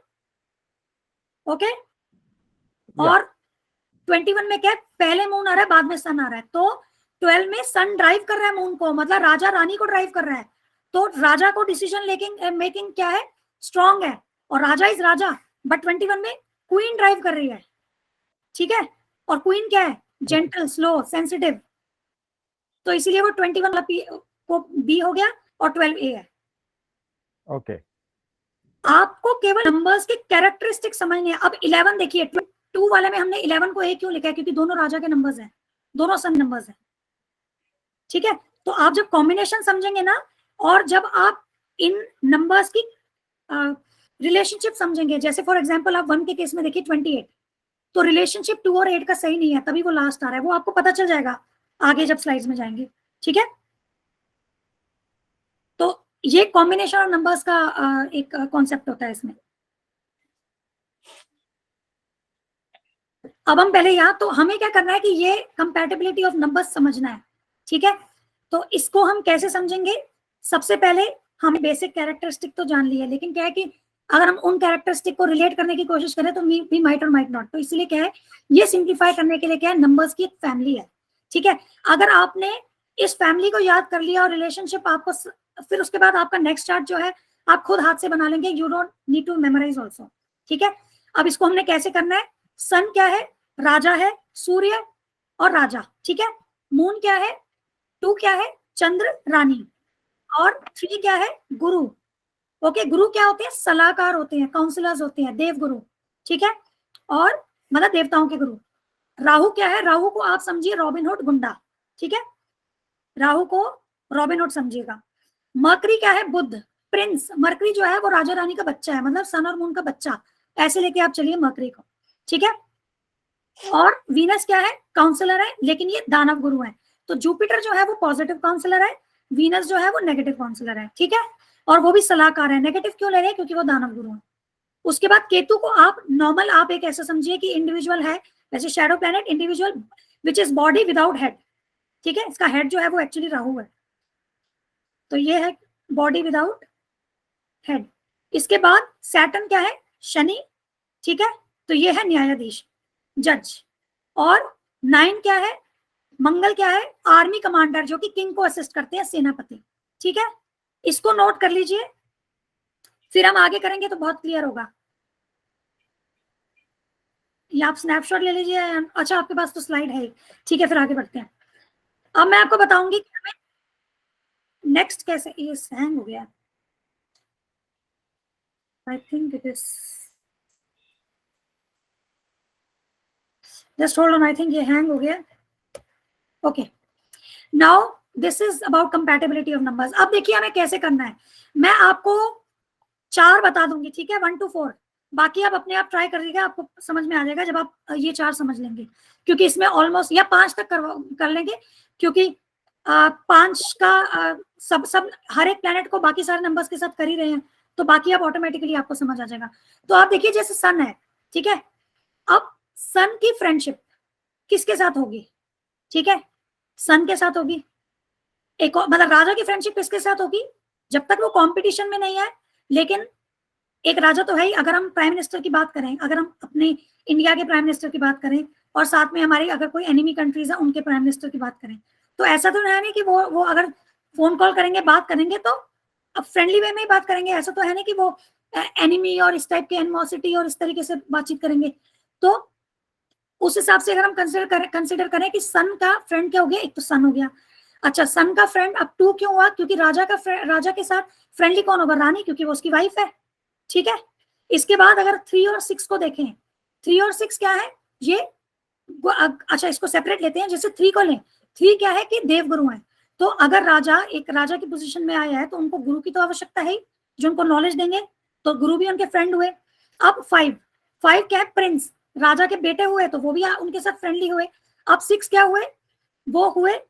Okay और 21 में क्या है? पहले मून आ रहा है, बाद में सन आ रहा है। तो 12 में सन ड्राइव कर रहा है मून को, मतलब राजा रानी को ड्राइव कर रहा है। तो राजा को डिसीजन मेकिंग क्या है? स्ट्रॉन्ग है, और राजा इज राजा। बट 21 में क्वीन ड्राइव कर रही है, ठीक है। और क्वीन क्या है? Gentle, slow, sensitive. तो इसीलिए वो 21 को बी हो गया और 12 ए है। ओके आपको केवल नंबर्स के कैरेक्टरिस्टिक समझने हैं। अब 11 देखिए, 2 वाले में हमने 11 को ए क्यों लिखा है? क्योंकि दोनों राजा के नंबर्स हैं, दोनों सन नंबर्स हैं, ठीक है। तो आप जब कॉम्बिनेशन समझेंगे ना, और जब आप इन नंबर्स की रिलेशनशिप समझेंगे, जैसे फॉर एग्जांपल आप 1 के केस में देखिए 28, तो रिलेशनशिप 2 और 8 का सही नहीं है, तभी वो लास्ट आ रहा है। वो आपको पता चल जाएगा आगे जब स्लाइड्स में जाएंगे, ठीक है। तो ये कॉम्बिनेशन ऑफ नंबर्स का एक कॉन्सेप्ट होता है इसमें। अब हम पहले यहाँ, तो हमें क्या करना है कि ये कंपैटिबिलिटी ऑफ नंबर्स समझना है, ठीक है। तो इसको हम कैसे समझेंगे? सबसे पहले हमें बेसिक कैरेक्टरिस्टिक तो जान ली है, लेकिन क्या है कि अगर हम उन कैरेक्टरिस्टिक को रिलेट करने की कोशिश करें तो वी माइट और माइट नॉट। तो इसलिए क्या है, ये सिंप्लीफाई करने के लिए क्या है, नंबर्स की एक फैमिली है, ठीक है। अगर आपने इस फैमिली को याद कर लिया और रिलेशनशिप आपको, फिर उसके बाद आपका नेक्स्ट चार्ट जो है आप खुद हाथ से बना लेंगे। You don't need to memorise also, ठीक है। अब इसको हमने कैसे करना है? सन क्या है? राजा है, सूर्य और राजा, ठीक है। मून क्या है? 2 क्या है? चंद्र, रानी। और 3 क्या है? गुरु। ओके, गुरु क्या होते हैं? सलाहकार होते हैं, काउंसलर्स होते हैं, देव गुरु, ठीक है। और मतलब देवताओं के गुरु। राहु क्या है? राहु को आप समझिए रॉबिनहुड, गुंडा, ठीक है। राहु को रॉबिनहुड समझिएगा। मरकरी क्या है? बुध, प्रिंस। मरकरी जो है वो राजा रानी का बच्चा है, मतलब सन और मून का बच्चा, ऐसे लेके आप चलिए मरकरी को, ठीक है। और वीनस क्या है? काउंसलर है, लेकिन ये दानव गुरु है। तो जुपिटर जो है वो पॉजिटिव काउंसलर है, वीनस जो है वो नेगेटिव काउंसलर है, ठीक है। और वो भी सलाहकार है। नेगेटिव क्यों ले रहे हैं? क्योंकि वो दानव गुरु है। उसके बाद केतु को आप नॉर्मल, आप एक ऐसा समझिए कि इंडिविजुअल है, वैसे shadow planet individual which is body without head, ठीक है। इसका हेड जो है वो एक्चुअली राहु है, तो ये है बॉडी विदाउट हेड। इसके बाद सैटर्न क्या है? शनि, ठीक है। तो ये है न्यायाधीश, जज। और 9 क्या है? मंगल क्या है? आर्मी कमांडर, जो कि किंग को असिस्ट करते हैं, सेनापति, ठीक है। इसको नोट कर लीजिए, फिर हम आगे करेंगे तो बहुत क्लियर होगा। ये आप स्नैपशॉट ले लीजिए। अच्छा, आपके पास तो स्लाइड है, ठीक है। फिर आगे बढ़ते हैं। अब मैं आपको बताऊंगी कि हमें नेक्स्ट कैसे, ये हैंग हो गया, I think it is, just hold on, I think ये हैंग हो गया। Okay, now this is about compatibility of numbers. अब देखिए हमें कैसे करना है। मैं आपको 4 बता दूंगी, ठीक है, 1 to 4। बाकी आप अपने आप ट्राई करिएगा, आपको समझ में आ जाएगा जब आप ये 4 समझ लेंगे, क्योंकि इसमें ऑलमोस्ट, या 5 तक कर लेंगे, क्योंकि 5 का सब हर एक प्लेनेट को बाकी सारे नंबर्स के साथ कर ही रहे हैं, तो बाकी आप ऑटोमेटिकली आपको समझ आ जाएगा। तो आप देखिए, जैसे सन है, ठीक है। अब सन की फ्रेंडशिप किसके साथ होगी? ठीक है, सन के साथ होगी। एक मतलब राजा की फ्रेंडशिप किसके साथ होगी? जब तक वो कंपटीशन में नहीं है, लेकिन एक राजा तो है ही। अगर हम प्राइम मिनिस्टर की बात करें, अगर हम अपने इंडिया के प्राइम मिनिस्टर की बात करें, और साथ में हमारी अगर कोई एनिमी कंट्रीज है उनके प्राइम मिनिस्टर की बात करें, तो ऐसा तो है नहीं कि वो अगर फोन कॉल करेंगे, बात करेंगे, तो अब फ्रेंडली वे में ही बात करेंगे। ऐसा तो है नहीं कि वो एनिमी और इस टाइप की एनिमोसिटी और इस तरीके से बातचीत करेंगे। तो उस हिसाब से अगर हम कंसिडर करें कि सन का फ्रेंड क्या हो गया, एक तो सन हो गया। अच्छा, सन का फ्रेंड अब 2 क्यों हुआ? क्योंकि राजा के साथ फ्रेंडली कौन होगा? रानी, क्योंकि वो उसकी वाइफ है, ठीक है। इसके बाद अगर 3 और 6 को देखें, 3 और 6 क्या है? ये अच्छा, इसको सेपरेट लेते हैं। जैसे 3 को लें, 3 क्या है कि देवगुरु है। तो अगर एक राजा की पोजीशन में आया है तो उनको गुरु की तो आवश्यकता है, जो उनको नॉलेज देंगे, तो गुरु भी उनके फ्रेंड हुए। अब 5 क्या है? प्रिंस, राजा के बेटे हुए, तो वो भी उनके साथ फ्रेंडली हुए। अब 6 क्या हुए? वो हुए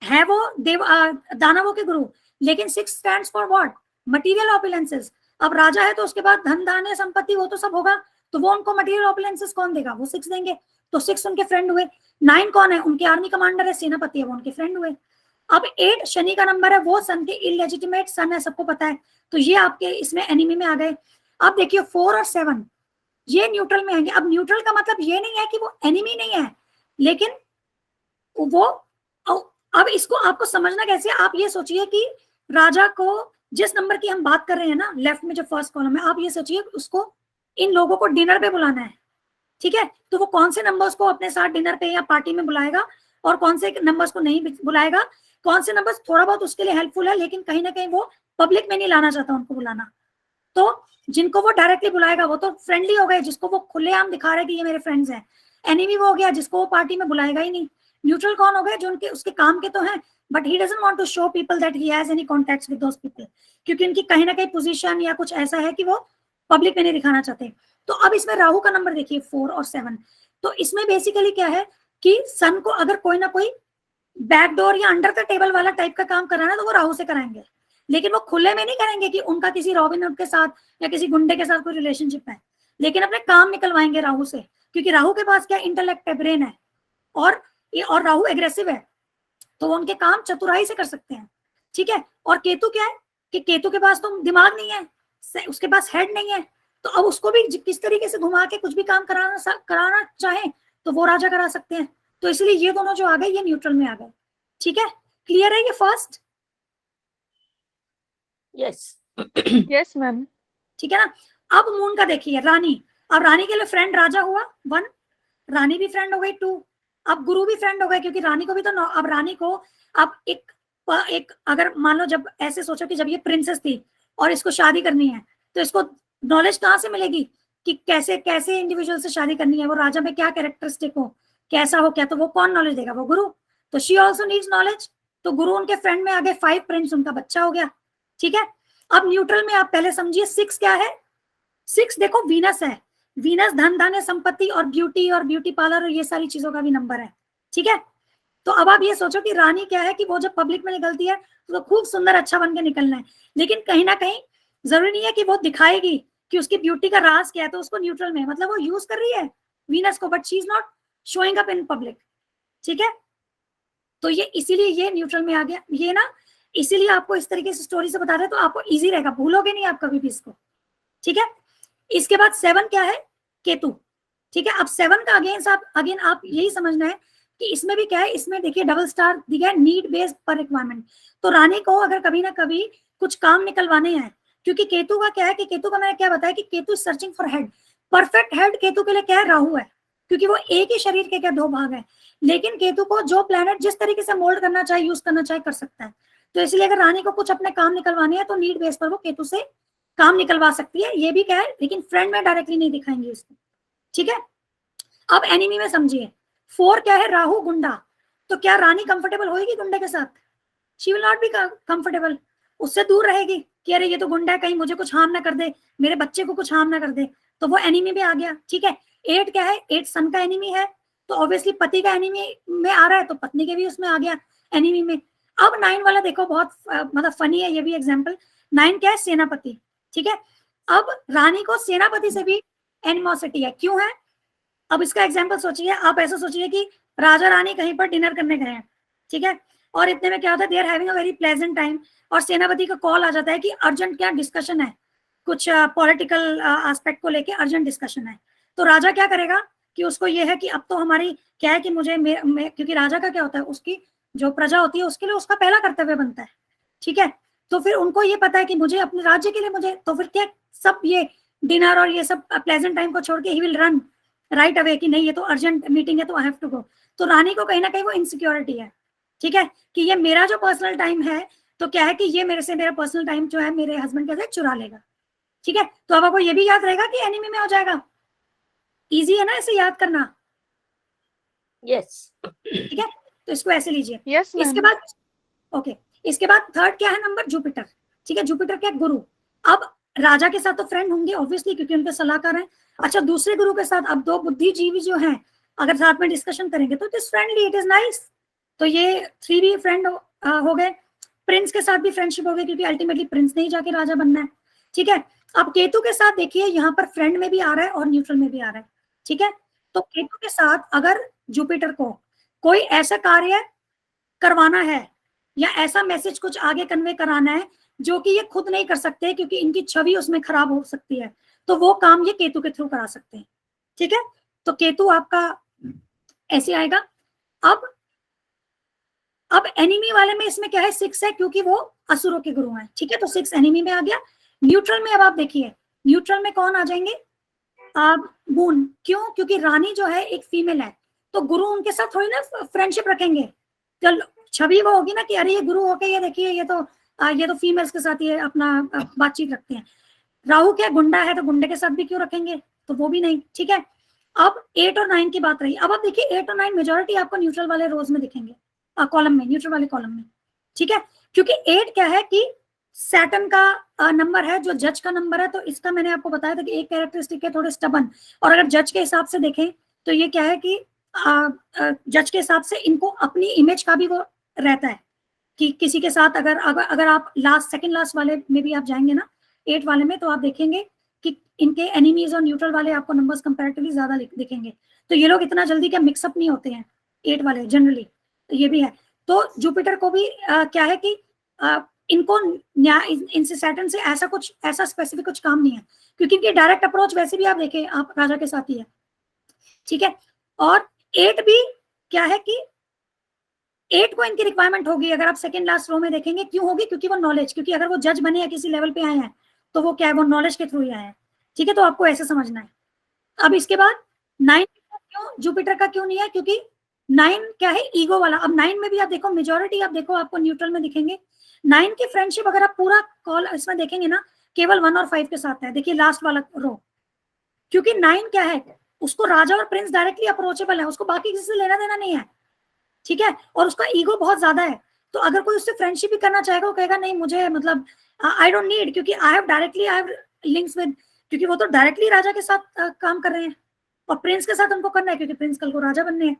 है वो दानवों के गुरु, लेकिन 6 stands for what? Material opulences. अब राजा है तो उसके बाद धन धान्य संपत्ति वो तो सब होगा, तो वो उनको मटेरियल ऑपुलेंसेस कौन देगा? वो 6 देंगे, तो 6 उनके फ्रेंड हुए। 9 कौन है? उनके आर्मी कमांडर है, सेनापति है, वो उनके फ्रेंड हुए। अब 8 शनि का नंबर है, वो सन के इलेजिटिमेट सन है, सबको पता है, तो ये आपके इसमें एनिमी में आ गए। अब देखिए 4 और 7 ये न्यूट्रल में आएंगे। अब न्यूट्रल का मतलब ये नहीं है कि वो एनिमी नहीं है, लेकिन वो अब इसको आपको समझना कैसे, आप ये सोचिए कि राजा को जिस नंबर की हम बात कर रहे हैं ना, लेफ्ट में जो फर्स्ट कॉलम है, आप ये सोचिए उसको इन लोगों को डिनर पे बुलाना है, ठीक है, तो वो कौन से नंबर्स को अपने साथ डिनर पे या पार्टी में बुलाएगा और कौन से नंबर्स को नहीं बुलाएगा, कौन से नंबर्स थोड़ा बहुत उसके लिए हेल्पफुल है लेकिन कहीं ना कहीं वो पब्लिक में नहीं लाना चाहता उनको बुलाना। तो जिनको वो डायरेक्टली बुलाएगा वो तो फ्रेंडली हो गए, जिसको वो खुलेआम दिखा रहे कि ये मेरे फ्रेंड्स हैं। एनिमी वो हो गया जिसको वो पार्टी में बुलाएगा ही नहीं। न्यूट्रल कौन हो गए, जो उनके उसके काम के तो हैं but he doesn't want to show people that he has any contacts with those people, क्योंकि उनकी कहीं ना कहीं पोजीशन या कुछ ऐसा है कि वो पब्लिक में नहीं दिखाना चाहते। तो अब इसमें राहु का नंबर देखिए 4 और 7, तो इसमें बेसिकली क्या है कि सन को अगर कोई ना कोई बैकडोर या अंडर द टेबल वाला टाइप का काम कराना तो वो राहु से कराएंगे, लेकिन वो खुले में नहीं करेंगे कि उनका किसी रॉबिनहुड के साथ या किसी गुंडे के साथ कोई रिलेशनशिप है, लेकिन अपने काम निकलवाएंगे राहु से, क्योंकि राहु के पास क्या इंटेलेक्ट है, ब्रेन है, और राहु एग्रेसिव है, तो वो उनके काम चतुराई से कर सकते हैं, ठीक है। और केतु क्या है कि केतु के पास तो दिमाग नहीं है, उसके पास हेड नहीं है, तो अब उसको भी किस तरीके से घुमा के कुछ भी काम कराना चाहे तो वो राजा करा सकते हैं। तो इसलिए ये दोनों जो आ गए ये न्यूट्रल में आ गए, ठीक है। क्लियर है ये फर्स्ट? Yes Yes, ma'am. ठीक है ना। अब मून का देखिए रानी, अब रानी के लिए फ्रेंड राजा हुआ 1, रानी भी फ्रेंड हो गई 2, अब गुरु भी फ्रेंड हो गए क्योंकि रानी को भी तो अब रानी को अब एक अगर मान लो जब ऐसे सोचो कि जब ये प्रिंसेस थी और इसको शादी करनी है तो इसको नॉलेज कहाँ से मिलेगी कि कैसे कैसे इंडिविजुअल से शादी करनी है, वो राजा में क्या कैरेक्टरिस्टिक हो, कैसा हो क्या, तो वो कौन नॉलेज देगा, वो गुरु। तो शी ऑल्सो नीड्स नॉलेज, तो गुरु उनके फ्रेंड में आ गए, 5 प्रिंस उनका बच्चा हो गया, ठीक है। अब न्यूट्रल में आप पहले समझिए 6 क्या है, 6 देखो वीनस है, वीनस धन धान्य संपत्ति और ब्यूटी पार्लर और ये सारी चीजों का भी नंबर है, ठीक है। तो अब आप ये सोचो कि रानी क्या है कि वो जब पब्लिक में निकलती है तो खूब सुंदर अच्छा बन के निकलना है, लेकिन कहीं ना कहीं जरूरी नहीं है कि वो दिखाएगी कि उसकी ब्यूटी का राज क्या है, तो उसको न्यूट्रल में मतलब वो यूज कर रही है वीनस को but she is not showing up in public, ठीक है। तो ये इसीलिए ये न्यूट्रल में आ गया, ये ना इसीलिए आपको इस तरीके से स्टोरी से बता रहे तो आपको इजी रहेगा, भूलोगे नहीं आप कभी भी इसको, ठीक है। इसके बाद 7 क्या है, केतु, ठीक है। अब 7 का अगेन आप यही समझना है कि इसमें भी क्या है, इसमें देखिए डबल स्टार दिया है, नीड बेस्ड पर रिक्वायरमेंट। तो रानी को अगर कभी ना कभी कुछ काम निकलवाने हैं, क्योंकि केतु का क्या है कि केतु का मैंने क्या बताया कि Ketu searching for head, perfect head Ketu के लिए क्या है, राहु है, क्योंकि वो एक ही शरीर के क्या 2 भाग है, लेकिन केतु को जो प्लेनेट जिस तरीके से मोल्ड करना चाहे यूज करना चाहे कर सकता है। तो इसलिए अगर रानी को कुछ अपने काम निकलवाने हैं तो नीड बेस पर वो केतु से काम निकलवा सकती है, ये भी क्या है, लेकिन फ्रेंड में डायरेक्टली नहीं दिखाएंगे उसको, ठीक है। अब एनिमी में समझिए 4 क्या है, राहु गुंडा, तो क्या रानी कंफर्टेबल होगी गुंडे के साथ, she will not be comfortable, उससे दूर रहेगी कि अरे ये तो गुंडा है, कहीं मुझे कुछ हार्म ना कर दे, मेरे बच्चे को कुछ हार्म ना कर दे, तो वो एनिमी में आ गया, ठीक है। 8 क्या है, 8 सन का एनिमी है, तो ऑब्वियसली पति का एनिमी में आ रहा है तो पत्नी के भी उसमें आ गया एनिमी में। अब 9 वाला देखो बहुत मतलब फनी है ये भी एग्जाम्पल, 9 क्या है, सेनापति, ठीक है। अब रानी को सेनापति से भी एनिमोसिटी है, क्यों है, अब इसका एग्जाम्पल सोचिए, आप ऐसा सोचिए कि राजा रानी कहीं पर डिनर करने गए हैं, ठीक है, और इतने में क्या होता है, they are having a very pleasant time, और सेनापति का कॉल आ जाता है कि अर्जेंट क्या डिस्कशन है, कुछ पॉलिटिकल एस्पेक्ट को लेके अर्जेंट डिस्कशन है। तो राजा क्या करेगा कि उसको ये है कि अब तो हमारी क्या है कि मुझे क्योंकि राजा का क्या होता है, उसकी जो प्रजा होती है उसके लिए उसका पहला कर्तव्य बनता है, ठीक है। तो फिर उनको ये पता है कि मुझे अपने राज्य के लिए मुझे, तो फिर क्या सब ये डिनर और ये सब प्लेजेंट टाइम को छोड़ के he will run right away कि नहीं ये तो अर्जेंट मीटिंग है तो आई हैव टू गो। तो रानी को कहीं ना कहीं वो इनसिक्योरिटी है, ठीक है, कि ये मेरा जो पर्सनल टाइम है तो क्या है कि ये मेरा पर्सनल टाइम जो है मेरे हस्बैंड के साथ चुरा लेगा, ठीक है। तो अब आपको ये भी याद रहेगा कि एनिमी में हो जाएगा, इजी है ना ऐसे याद करना, यस ठीक है। तो इसको ऐसे लीजिए, Yes, इसके ma'am. बाद ओके, इसके बाद 3rd क्या है नंबर, जुपिटर, ठीक है। जुपिटर क्या, गुरु। अब राजा के साथ तो फ्रेंड होंगे ऑब्वियसली क्योंकि उनके सलाहकार हैं, अच्छा दूसरे गुरु के साथ अब 2 बुद्धिजीवी जो हैं अगर साथ में डिस्कशन करेंगे तो it is friendly, it is nice, तो ये 3 भी फ्रेंड हो गए, प्रिंस के साथ भी फ्रेंडशिप हो गई क्योंकि अल्टीमेटली प्रिंस ने ही जाके राजा बनना है, ठीक है। अब केतु के साथ देखिए यहाँ पर फ्रेंड में भी आ रहा है और न्यूट्रल में भी आ रहा है, ठीक है। तो केतु के साथ अगर जुपिटर को कोई ऐसा कार्य करवाना है या ऐसा मैसेज कुछ आगे कन्वे कराना है जो कि ये खुद नहीं कर सकते क्योंकि इनकी छवि उसमें खराब हो सकती है, तो वो काम ये केतु के थ्रू करा सकते हैं। ठीक है, तो केतु आपका ऐसे आएगा। अब एनिमी वाले में इसमें क्या है, 6 है क्योंकि वो असुरों के गुरु हैं। ठीक है, तो 6 एनिमी में आ गया। न्यूट्रल में अब आप देखिए, न्यूट्रल में कौन आ जाएंगे, मून। क्यों, क्योंकि रानी जो है एक फीमेल है, तो गुरु उनके साथ थोड़ी ना फ्रेंडशिप रखेंगे, तो छवि वो होगी ना कि अरे ये गुरु होके ये देखिए ये तो फीमेल्स के साथ ये अपना बातचीत रखते हैं। राहु क्या गुंडा है, तो गुंडे के साथ भी क्यों रखेंगे, तो वो भी नहीं। ठीक है, अब 8 और 9 की बात रही। अब आप देखिए 8 और 9 मेजोरिटी आपको न्यूट्रल वाले रोज में दिखेंगे, कॉलम में, न्यूट्रल वाले कॉलम में। ठीक है, क्योंकि 8 क्या है कि सैटर्न का नंबर है, जो जज का नंबर है, तो इसका मैंने आपको बताया था कि एक कैरेक्टरिस्टिक है थोड़े स्टबन। और अगर जज के हिसाब से देखें तो ये क्या है कि जज के हिसाब से इनको अपनी इमेज का भी वो रहता है कि किसी के साथ अगर आप सेकंड लास्ट वाले में भी आप जाएंगे ना 8 वाले में, तो आप देखेंगे कि इनके एनिमीज और न्यूट्रल वाले आपको नंबर्स कंपैरेटिवली ज्यादा दिखेंगे। तो ये लोग इतना जल्दी क्या मिक्सअप नहीं होते हैं 8 वाले जनरली, तो ये भी है। तो जुपिटर को भी क्या है कि इनको इनसे सैटर्न से ऐसा स्पेसिफिक कुछ काम नहीं है, क्योंकि इनकी डायरेक्ट अप्रोच वैसे भी आप देखें आप राजा के साथ ही है। ठीक है, और 8 भी क्या है कि 8 को इनकी रिक्वायरमेंट होगी, अगर आप सेकंड लास्ट रो में देखेंगे। क्यों होगी, क्योंकि वो नॉलेज, क्योंकि अगर वो जज बने या किसी लेवल पे आए हैं तो वो क्या है, वो नॉलेज के थ्रू ही आए हैं। ठीक है, तो आपको ऐसे समझना है। अब इसके बाद 9 क्यों जुपिटर का क्यों नहीं है, क्योंकि 9 क्या है, ईगो वाला। अब 9 में भी आप देखो मेजोरिटी आप देखो आपको न्यूट्रल में दिखेंगे। 9 की फ्रेंडशिप अगर आप पूरा कॉल इसमें देखेंगे ना, केवल 1 और 5 के साथ है। देखिए लास्ट वाला रो, क्योंकि 9 क्या है, उसको राजा और प्रिंस डायरेक्टली अप्रोचेबल है, उसको बाकी किसी से लेना देना नहीं है। ठीक है, और उसका ईगो बहुत ज्यादा है, तो अगर कोई उससे फ्रेंडशिप भी करना चाहेगा वो कहेगा नहीं मुझे मतलब आई डोंट नीड, क्योंकि आई हैव लिंक्स विद, क्योंकि वो तो डायरेक्टली राजा के साथ काम कर रहे हैं और प्रिंस के साथ उनको करना है, क्योंकि प्रिंस कल को राजा बनने हैं।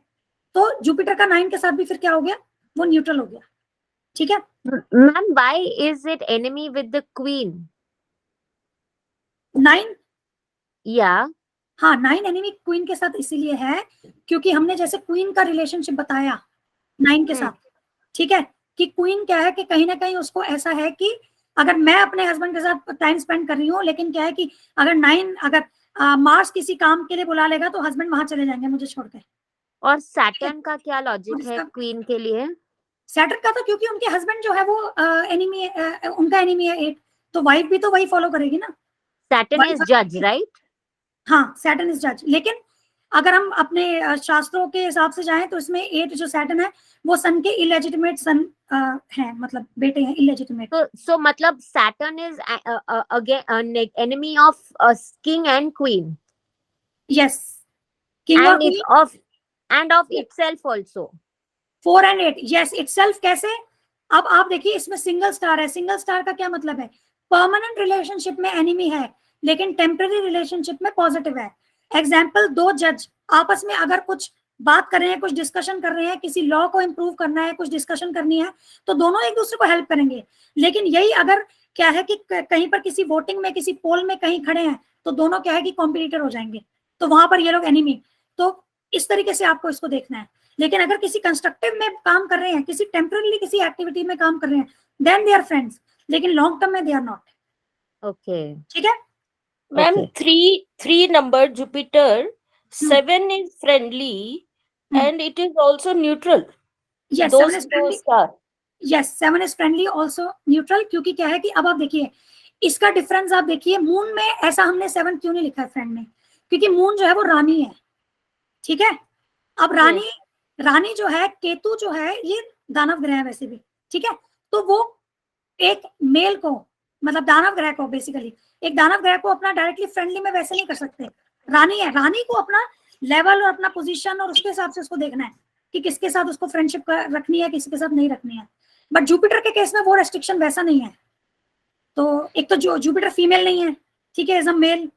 तो जुपिटर का 9 के साथ भी फिर क्या हो गया, वो न्यूट्रल हो गया। ठीक है Ma'am, why is it enemy with the queen? 9, Yeah. हाँ 9 एनिमी क्वीन के साथ इसीलिए है क्योंकि हमने जैसे क्वीन का रिलेशनशिप बताया 9 के साथ। ठीक है, कि क्वीन क्या है कि कहीं ना कहीं उसको ऐसा है कि अगर मैं अपने हस्बैंड के साथ टाइम स्पेंड कर रही हूँ, लेकिन क्या है कि अगर मार्स किसी काम के लिए बुला लेगा तो हस्बैंड वहां चले जाएंगे मुझे छोड़ के। और सैटर्न का क्या लॉजिक है क्वीन के लिए? सैटर्न का तो क्योंकि उनके हस्बैंड जो है वो एनिमी उनका एनिमी है 8, तो वाइफ भी तो वही फॉलो करेगी ना। सैटर्न इज जज, राइट? हाँ सैटर्न इज जज, लेकिन अगर हम अपने शास्त्रों के हिसाब से जाएं तो इसमें 8 जो सैटर्न है वो सन के इलेजिटिमेट सन है, मतलब बेटे हैं इलेजिटिमेट। So मतलब Saturn is again enemy of king and queen. Yes, king और and of itself also. 4 and 8 yes itself. कैसे, अब आप देखिए इसमें सिंगल स्टार है। सिंगल स्टार का क्या मतलब है, परमानेंट रिलेशनशिप में एनिमी है लेकिन टेम्पररी रिलेशनशिप में पॉजिटिव है। एग्जाम्पल, 2 जज आपस में अगर कुछ बात कर रहे हैं, कुछ डिस्कशन कर रहे हैं, किसी लॉ को इम्प्रूव करना है, कुछ डिस्कशन करनी है, तो दोनों एक दूसरे को हेल्प करेंगे। लेकिन यही अगर क्या है कि कहीं पर किसी वोटिंग में किसी पोल में कहीं खड़े हैं तो दोनों क्या है कि कॉम्पिटिटर हो जाएंगे, तो वहां पर ये लोग एनिमी। तो इस तरीके से आपको इसको देखना है। लेकिन अगर किसी कंस्ट्रक्टिव में काम कर रहे हैं, किसी टेम्पररी किसी एक्टिविटी में काम कर रहे हैं, देन दे आर फ्रेंड्स, लेकिन लॉन्ग टर्म में दे आर नॉट। Okay. ठीक है Ma'am, Okay. three number Jupiter, 7 is friendly and it is also neutral. Yes Those 7 is friendly, star. Yes 7 is friendly also neutral. क्योंकि क्या है कि अब आप देखिए इसका डिफरेंस, आप देखिए मून में ऐसा हमने 7 क्यों नहीं लिखा है फ्रेंड में, क्योंकि मून जो है वो रानी है। ठीक है, अब रानी जो है, केतु जो है ये दानव ग्रह है वैसे भी। ठीक है, तो वो एक मेल को, मतलब दानव ग्रह को, बेसिकली एक दानव ग्रह को अपना डायरेक्टली फ्रेंडली में वैसे नहीं कर सकते। रानी है, रानी को अपना लेवल और अपना पोजीशन और उसके हिसाब से उसको देखना है कि किसके साथ उसको फ्रेंडशिप रखनी है, किसके साथ नहीं रखनी है। बट जुपिटर के केस में वो रेस्ट्रिक्शन वैसा नहीं है। तो एक तो जो जुपिटर फीमेल नहीं है, ठीक है, is a male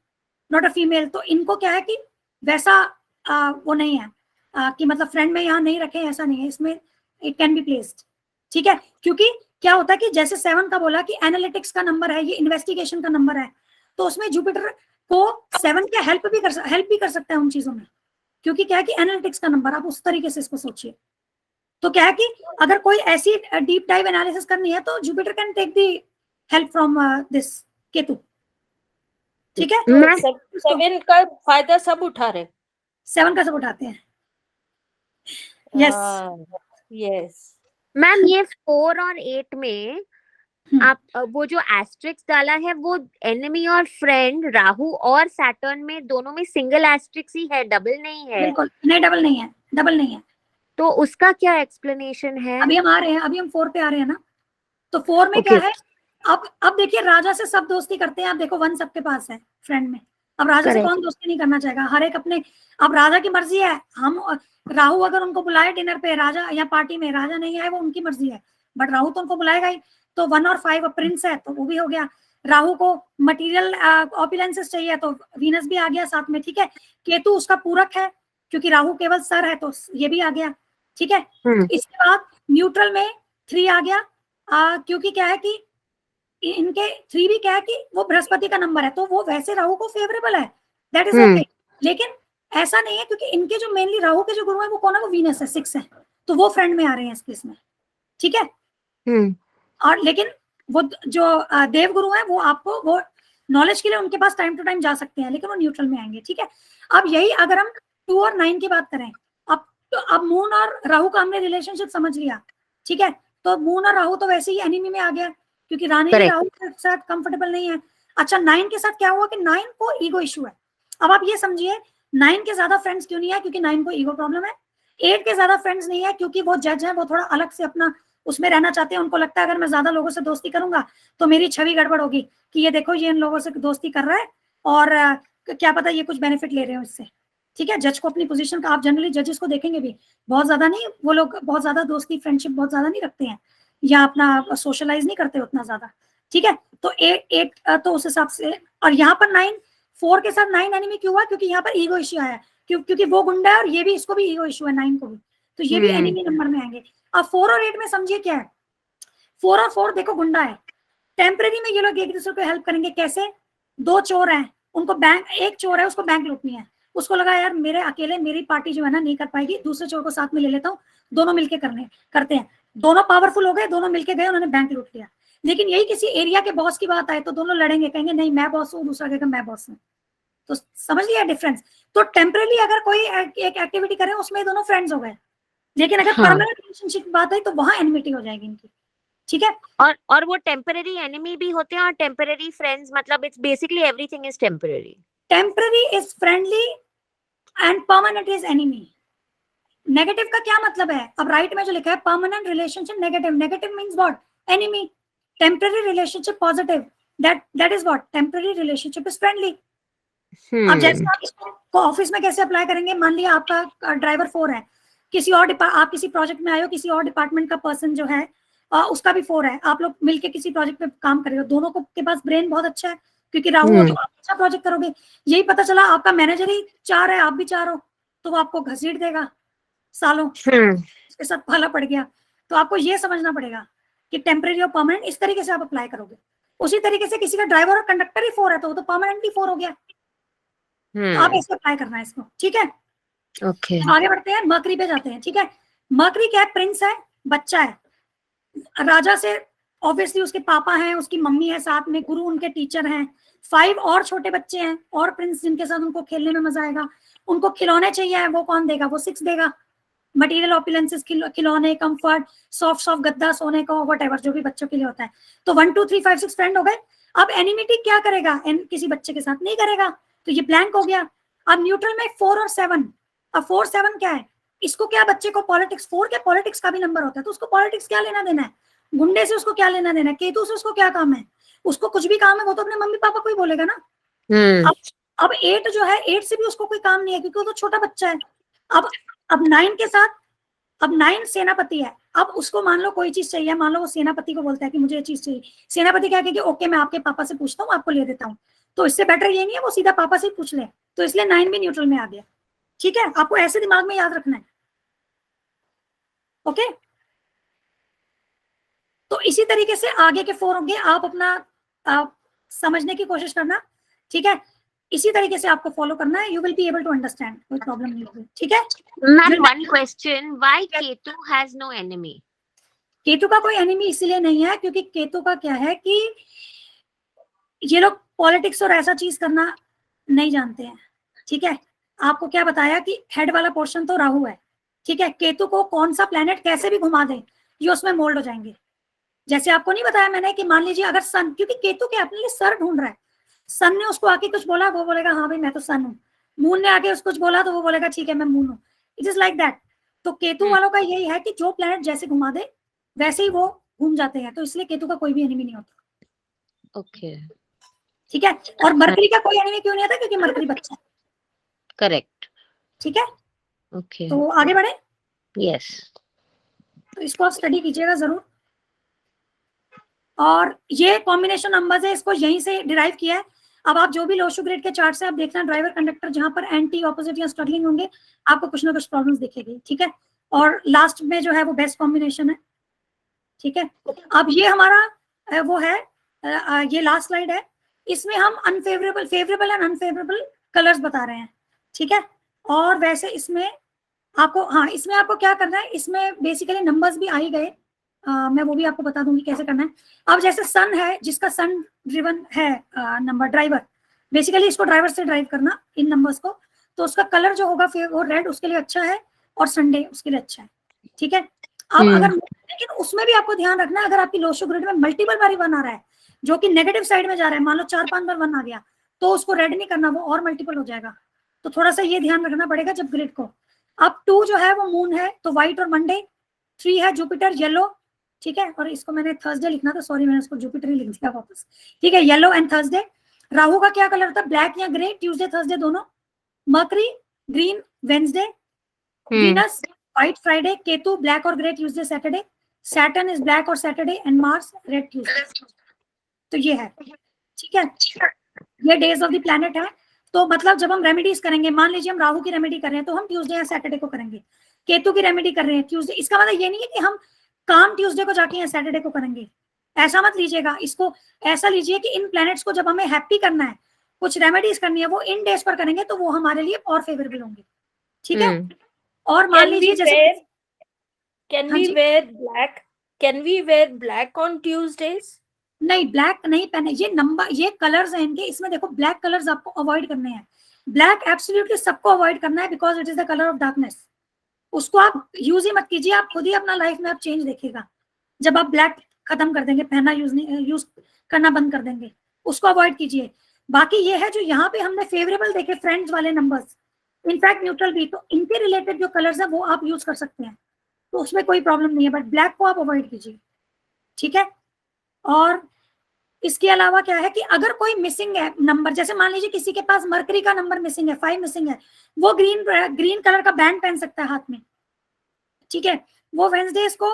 not a female, तो इनको क्या है कि वैसा वो नहीं है कि मतलब फ्रेंड में यहाँ नहीं रखें, ऐसा नहीं है। इसमें इट कैन बी प्लेस्ड। ठीक है, क्योंकि क्या होता है कि जैसे 7 का बोला कि एनालिटिक्स का नंबर है, ये इन्वेस्टिगेशन का नंबर है, तो उसमें जुपिटर को 7 क्या हेल्प भी कर सकता है उन चीजों में, क्योंकि क्या है कि एनालिटिक्स का नंबर, आप उस तरीके से इसको सोचिए। तो क्या है कि अगर कोई ऐसी डीप डाइव एनालिसिस करनी है तो Jupiter can take the help from this Ketu, ठीक है। मैम 7 का फायदा सब उठा रहे। 7 का सब उठाते हैं, यस। यस मैम ये 4 और 8 में आप वो जो एस्ट्रिक्स डाला है वो एनिमी और फ्रेंड राहु और सैटर्न में दोनों में सिंगल एस्ट्रिक्स ही है, डबल नहीं है। बिल्कुल नहीं, डबल नहीं है, डबल नहीं है। तो उसका क्या एक्सप्लेनेशन है? अभी हम आ रहे हैं, अभी हम 4 पे आ रहे हैं ना। तो 4 में क्या है, अब देखिए राजा से सब दोस्ती करते हैं। आप देखो 1 सबके पास है फ्रेंड में। अब राजा से कौन दोस्ती नहीं करना चाहेगा, हर एक अपने। अब राजा की मर्जी है, हम राहु अगर उनको बुलाए डिनर पे राजा या पार्टी में, राजा नहीं आए वो उनकी मर्जी है, बट राहु तो उनको बुलाएगा ही। तो 1 और 5 प्रिंस है तो वो भी हो गया। राहु को मटेरियल ऑपुलेंसेस चाहिए तो वीनस भी आ गया साथ में, ठीक है। केतु उसका पूरक है क्योंकि राहु केवल सर है तो ये भी आ गया, ठीक है। इसके बाद न्यूट्रल में 3 आ गया, क्योंकि क्या है कि इनके 3 भी क्या है कि वो बृहस्पति का नंबर है तो वो वैसे राहु को फेवरेबल है, दैट इज ओके। लेकिन ऐसा नहीं है क्योंकि इनके जो मेनली राहु के जो गुरु है वो कौन है, वो वीनस है, 6 है, तो वो फ्रेंड में आ रहे हैं इस केस में, ठीक है। और लेकिन वो जो देव गुरु है वो आपको वो नॉलेज के लिए उनके पास टाइम टू टाइम जा सकते हैं, लेकिन वो न्यूट्रल में आएंगे, ठीक है। अब यही अगर हम 2 और 9 की बात करें, अब मून और राहु का हमने रिलेशनशिप समझ लिया, ठीक है। तो मून और राहु तो वैसे ही एनिमी में आ गया क्योंकि रानी भी राहु के साथ कंफर्टेबल नहीं है। अच्छा 9 के साथ क्या हुआ कि 9 को ईगो इशू है। अब आप ये समझिए 9 के ज्यादा फ्रेंड्स क्यों नहीं है, क्योंकि 9 को ईगो प्रॉब्लम है। 8 के ज्यादा फ्रेंड्स नहीं है क्योंकि वो जज है, वो थोड़ा अलग से अपना उसमें रहना चाहते हैं। उनको लगता है अगर मैं ज्यादा लोगों से दोस्ती करूंगा तो मेरी छवि गड़बड़ होगी कि ये देखो ये इन लोगों से दोस्ती कर रहा है और क्या पता ये कुछ बेनिफिट ले रहे हो इससे, ठीक है। जज को अपनी पोजीशन का, आप जनरली जजेस को देखेंगे भी बहुत ज्यादा नहीं, वो लोग बहुत ज्यादा दोस्ती फ्रेंडशिप बहुत ज्यादा नहीं रखते हैं या अपना सोशलाइज नहीं करते उतना ज्यादा, ठीक है। तो 8 तो उस हिसाब से। और यहाँ पर 9 4 के साथ 9 एनिमी क्यों हुआ, क्योंकि यहाँ पर ईगो इश्यू आया, क्योंकि वो गुंडा है और ये भी, इसको भी ईगो इश्यू है 9 को भी, तो ये भी एनिमी नंबर में आएंगे। अब 4 और 8 में समझिए क्या है, 4 और 4 देखो गुंडा है, टेम्परेरी में ये लोग एक दूसरे को हेल्प करेंगे। कैसे, 2 चोर हैं, उनको बैंक, एक चोर है उसको बैंक लूटनी है, उसको लगा यार मेरे अकेले मेरी पार्टी जो है ना नहीं कर पाएगी, दूसरे चोर को साथ में ले लेता हूँ, दोनों मिलके करते हैं। दोनों पावरफुल हो गए, दोनों मिलके गए, उन्होंने बैंक लूट लिया। लेकिन यही किसी एरिया के बॉस की बात आए तो दोनों लड़ेंगे, कहेंगे नहीं मैं बॉस हूँ, दूसरा कहेगा मैं बॉस हूँ। तो समझ लिया डिफरेंस। तो टेम्परेरी अगर कोई एक एक्टिविटी करे उसमें दोनों फ्रेंड्स हो गए, लेकिन अगर परमानेंट रिलेशनशिप की बात आई तो वहां एनिमिटी हो जाएगी इनकी, ठीक है। और वो टेम्परेरी एनिमी भी होते हैं और टेम्परेरी फ्रेंड्स, मतलब it's basically everything is temporary. Temporary is friendly and permanent is enemy. Negative का क्या मतलब है, अब राइट में जो लिखा है permanent relationship negative, negative means what, enemy. Temporary relationship positive, that is what, temporary relationship is friendly. अब जैसे आप इसको ऑफिस में कैसे अप्लाई करेंगे, मान लिया आपका ड्राइवर 4 है, किसी और आप किसी प्रोजेक्ट में आए हो, किसी और डिपार्टमेंट का पर्सन जो है उसका भी 4 है, आप लोग मिलके किसी प्रोजेक्ट पे काम कर रहे हो, दोनों को के पास ब्रेन बहुत अच्छा है क्योंकि राहु हो तो आप अच्छा प्रोजेक्ट करोगे। यही पता चला आपका मैनेजर ही 4 है, आप भी 4 हो, तो वो आपको घसीट देगा सालों, इसके साथ पाला पड़ गया। तो आपको ये समझना पड़ेगा कि टेम्परेरी और परमानेंट इस तरीके से आप अप्लाई करोगे। उसी तरीके से किसी का ड्राइवर और कंडक्टर ही 4 है तो वो तो परमानेंटली 4 हो गया, तो आप ऐसे अप्लाई करना है इसको, ठीक है। ओके आगे बढ़ते हैं, मर्करी पे जाते हैं, ठीक है। मर्करी क्या है, प्रिंस है, बच्चा है राजा से, ऑब्वियसली उसके पापा हैं, उसकी मम्मी है साथ में, गुरु उनके टीचर हैं, 5 और छोटे बच्चे हैं और प्रिंस जिनके साथ उनको खेलने में मजा आएगा। उनको खिलौने चाहिए, वो कौन देगा, वो 6 देगा। मटेरियल ऑपुलेंसेस, खिलौने, कंफर्ट, सॉफ्ट गद्दा, सोने का, व्हाटएवर जो भी बच्चों के लिए होता है। तो 1 2 3 5 6 फ्रेंड हो गए। अब एनिमिटी क्या करेगा, किसी बच्चे के साथ नहीं करेगा, तो ये ब्लैंक हो गया। अब न्यूट्रल में 4 और 7, अब 4 7 क्या है, इसको क्या, बच्चे को पॉलिटिक्स, 4 क्या पॉलिटिक्स का भी नंबर होता है, तो उसको पॉलिटिक्स क्या लेना देना है, गुंडे से उसको क्या लेना देना है, केतु से उसको क्या काम है, उसको कुछ भी काम है वो तो अपने मम्मी पापा को ही बोलेगा ना। अब 8 जो है, 8 से भी उसको कोई काम नहीं है क्योंकि वो तो छोटा बच्चा है। अब 9 के साथ, अब 9 सेनापति है, अब उसको मान लो कोई चीज चाहिए, मान लो वो सेनापति को बोलता है कि मुझे ये चीज चाहिए, सेनापति क्या कहेगी, ओके मैं आपके पापा से पूछता हूँ आपको ले देता हूँ, तो इससे बेटर ये नहीं है वो सीधा पापा से ही पूछ ले, तो इसलिए 9 भी न्यूट्रल में आ गया, ठीक है। आपको ऐसे दिमाग में याद रखना है, ओके। तो इसी तरीके से आगे के 4 होंगे, आप अपना समझने की कोशिश करना, ठीक है। इसी तरीके से आपको फॉलो करना है, you will be able to understand, कोई प्रॉब्लम नहीं होगी, ठीक है। Ma'am one question, why Ketu has no enemy? Ketu का कोई एनिमी इसीलिए नहीं है क्योंकि केतु का क्या है कि ये लोग पॉलिटिक्स और ऐसा चीज करना नहीं जानते हैं, ठीक है। आपको क्या बताया कि हेड वाला पोर्शन तो राहु है, ठीक है। केतु को कौन सा प्लेनेट कैसे भी घुमा दे ये उसमें मोल्ड हो जाएंगे। जैसे आपको नहीं बताया मैंने कि मान लीजिए अगर सन, क्योंकि केतु के अपने लिए सर ढूंढ रहा है, सन ने उसको आके कुछ बोला, वो बोलेगा हाँ भाई मैं तो सन हूँ। मून ने आके उसको कुछ बोला तो वो बोलेगा ठीक है मैं मून हूँ। It is like that. तो केतु वालों का यही है कि जो प्लेनेट जैसे घुमा दे वैसे ही वो घूम जाते हैं, तो इसलिए केतु का कोई भी एनिमी नहीं होता। ओके, ठीक है। और मरकरी का कोई एनिमी क्यों नहीं आता? क्योंकि मरकरी बच्चा है, करेक्ट, ठीक है। ओके, तो आगे बढ़े, यस, तो इसको आप स्टडी कीजिएगा जरूर। और ये कॉम्बिनेशन नंबर्स है, इसको यहीं से डिराइव किया है। अब आप जो भी लो ग्रेड के चार्ट से आप देखना, ड्राइवर कंडक्टर जहां पर एंटी ऑपोजिट या स्ट्रगलिंग होंगे आपको कुछ ना कुछ प्रॉब्लम्स दिखेगी, ठीक है। और लास्ट में जो है वो बेस्ट कॉम्बिनेशन है, ठीक है। अब ये हमारा वो है, ये लास्ट स्लाइड है, इसमें हम unfavourable, favourable and unfavourable colours बता रहे हैं, ठीक है। और वैसे इसमें आपको, हाँ इसमें आपको क्या करना है, इसमें बेसिकली नंबर्स भी आ ही गए, मैं वो भी आपको बता दूंगी कैसे करना है। अब जैसे सन है, जिसका सन ड्रिवन है नंबर ड्राइवर, बेसिकली इसको ड्राइवर से ड्राइव करना इन नंबर्स को, तो उसका कलर जो होगा फिर वो रेड उसके लिए अच्छा है और संडे उसके लिए अच्छा है, ठीक है। अब अगर, लेकिन उसमें भी आपको ध्यान रखना है, अगर आपकी लोशो ग्रिड में मल्टीपल बारी वन आ रहा है जो कि नेगेटिव साइड में जा रहा है, मान लो 4-5 बार वन आ गया, तो उसको रेड नहीं करना, वो और मल्टीपल हो जाएगा। तो थोड़ा सा ये ध्यान रखना पड़ेगा जब ग्रिड को। अब 2 जो है वो मून है तो व्हाइट और मंडे, 3 है जुपिटर येलो, ठीक है। और इसको मैंने थर्सडे लिखना था, सॉरी मैंने इसको जुपिटर ही लिख दिया वापस, ठीक है। Yellow and Thursday. राहु का क्या कलर था? ब्लैक या ग्रे, ट्यूसडे थर्सडे दोनों। Mercury green Wednesday, Venus white Friday, Ketu black और grey Tuesday Saturday, Saturn is black और Saturday and Mars red Tuesday. तो ये है, ठीक है, ये डेज ऑफ द प्लैनेट है। तो मतलब जब हम रेमेडीज करेंगे, मान लीजिए हम राहु की रेमेडी कर रहे हैं तो हम ट्यूसडे या सैटरडे को करेंगे, केतु की रेमेडी कर रहे हैं ट्यूसडे। इसका मतलब ये नहीं है कि हम काम ट्यूसडे को जाके या सैटरडे को करेंगे, ऐसा मत लीजिएगा। इसको ऐसा लीजिए कि इन प्लैनेट्स को जब हमें हैप्पी करना है, कुछ रेमेडीज करनी है, वो इन डेज पर करेंगे तो वो हमारे लिए और फेवरेबल होंगे, ठीक है। और मान लीजिए जैसे can we wear black? Can we wear black on Tuesdays? नहीं, ब्लैक नहीं पहने, ये नंबर, ये कलर्स हैं इनके, इसमें देखो ब्लैक कलर्स आपको अवॉइड करने हैं। ब्लैक एब्सोल्युटली सबको अवॉइड करना है because it is the colour of darkness. उसको आप यूज ही मत कीजिए, आप खुद ही अपना लाइफ में आप चेंज देखिएगा जब आप ब्लैक खत्म कर देंगे, पहनना यूज करना बंद कर देंगे, उसको अवॉइड कीजिए। बाकी ये है जो यहाँ पे हमने फेवरेबल देखे फ्रेंड्स वाले नंबर्स, इनफैक्ट न्यूट्रल भी, तो इनके रिलेटेड जो कलर्स है वो आप यूज कर सकते हैं, तो उसमें कोई प्रॉब्लम नहीं है, बट ब्लैक को आप अवॉइड कीजिए, ठीक है। और इसके अलावा क्या है कि अगर कोई मिसिंग है नंबर, जैसे मान लीजिए किसी के पास मरकरी का नंबर मिसिंग है, 5 मिसिंग है, वो ग्रीन कलर का बैंड पहन सकता है हाथ में, ठीक है। वो वेंसडेज को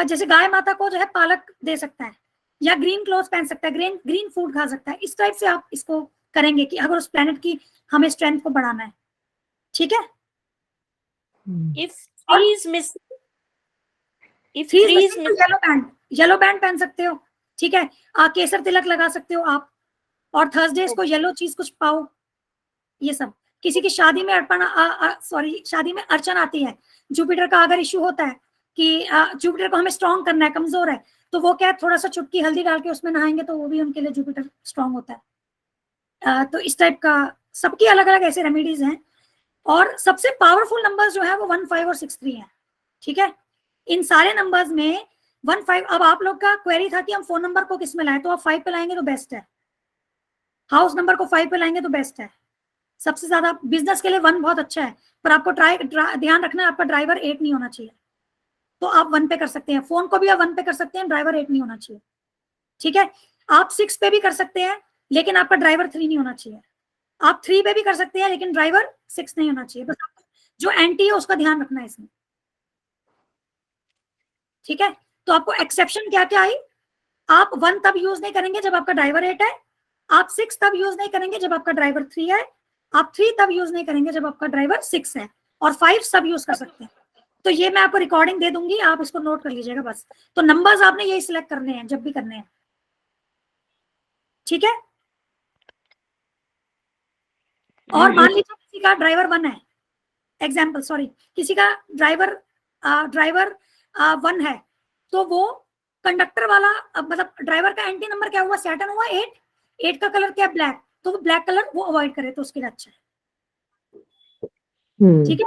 जैसे गाय माता को जो है पालक दे सकता है, या ग्रीन क्लोथ पहन सकता है, ग्रीन फूड खा सकता है। इस टाइप से आप इसको करेंगे कि अगर उस प्लेनेट की हमें स्ट्रेंथ को बढ़ाना है, ठीक है। If 3 is missing, if 3 is missing, yellow band पहन सकते हो, ठीक है। केसर तिलक लगा सकते हो आप, और थर्सडेज को येलो चीज कुछ पाओ, ये सब। किसी की शादी में शादी में अर्चन आती है, जुपिटर का अगर इश्यू होता है कि जुपिटर को हमें स्ट्रॉन्ग करना है, कमजोर है, तो वो क्या, थोड़ा सा चुटकी हल्दी डाल के उसमें नहाएंगे तो वो भी उनके लिए जुपिटर स्ट्रॉन्ग होता है। तो इस टाइप का सबकी अलग अलग ऐसे रेमेडीज हैं। और सबसे पावरफुल नंबर्स जो है वो 1, 5 और 6, 3 है, ठीक है। इन सारे नंबर्स में 1, 5, अब आप लोग का क्वेरी था कि हम फोन नंबर को किस में लाएं, तो आप 5 पे लाएंगे तो बेस्ट है, हाउस नंबर को 5 पे लाएंगे तो बेस्ट है। सबसे ज्यादा बिजनेस के लिए 1 बहुत अच्छा है, पर आपको ध्यान रखना है आपका ड्राइवर 8 नहीं होना चाहिए, तो आप 1 पे कर सकते हैं। फोन को भी आप 1 पे कर सकते हैं, ड्राइवर 8 नहीं होना चाहिए, ठीक है। आप 6 पे भी कर सकते हैं लेकिन आपका ड्राइवर 3 नहीं होना चाहिए। आप 3 पे भी कर सकते हैं लेकिन ड्राइवर 6 नहीं होना चाहिए। बस जो एंटी है उसका ध्यान रखना है इसमें, ठीक है। तो आपको एक्सेप्शन क्या क्या आई, आप 1 तब यूज नहीं करेंगे जब आपका ड्राइवर 8 है, आप 6 तब यूज नहीं करेंगे जब आपका ड्राइवर 3 है, आप 3 तब यूज नहीं करेंगे जब आपका ड्राइवर 6 है, और 5 सब यूज कर सकते हैं। तो ये मैं आपको रिकॉर्डिंग दे दूंगी, आप इसको नोट कर लीजिएगा बस। तो नंबर्स आपने यही सिलेक्ट करने हैं जब भी करने हैं, ठीक है। और मान लीजिए किसी का ड्राइवर 1 है, एग्जाम्पल, सॉरी, किसी का ड्राइवर 1 है तो वो कंडक्टर वाला मतलब ड्राइवर का एंटी नंबर क्या हुआ, सैटर्न हुआ 8 का कलर क्या, ब्लैक, तो वो ब्लैक कलर वो अवॉइड करे तो उसके लिए अच्छा है। ठीक है,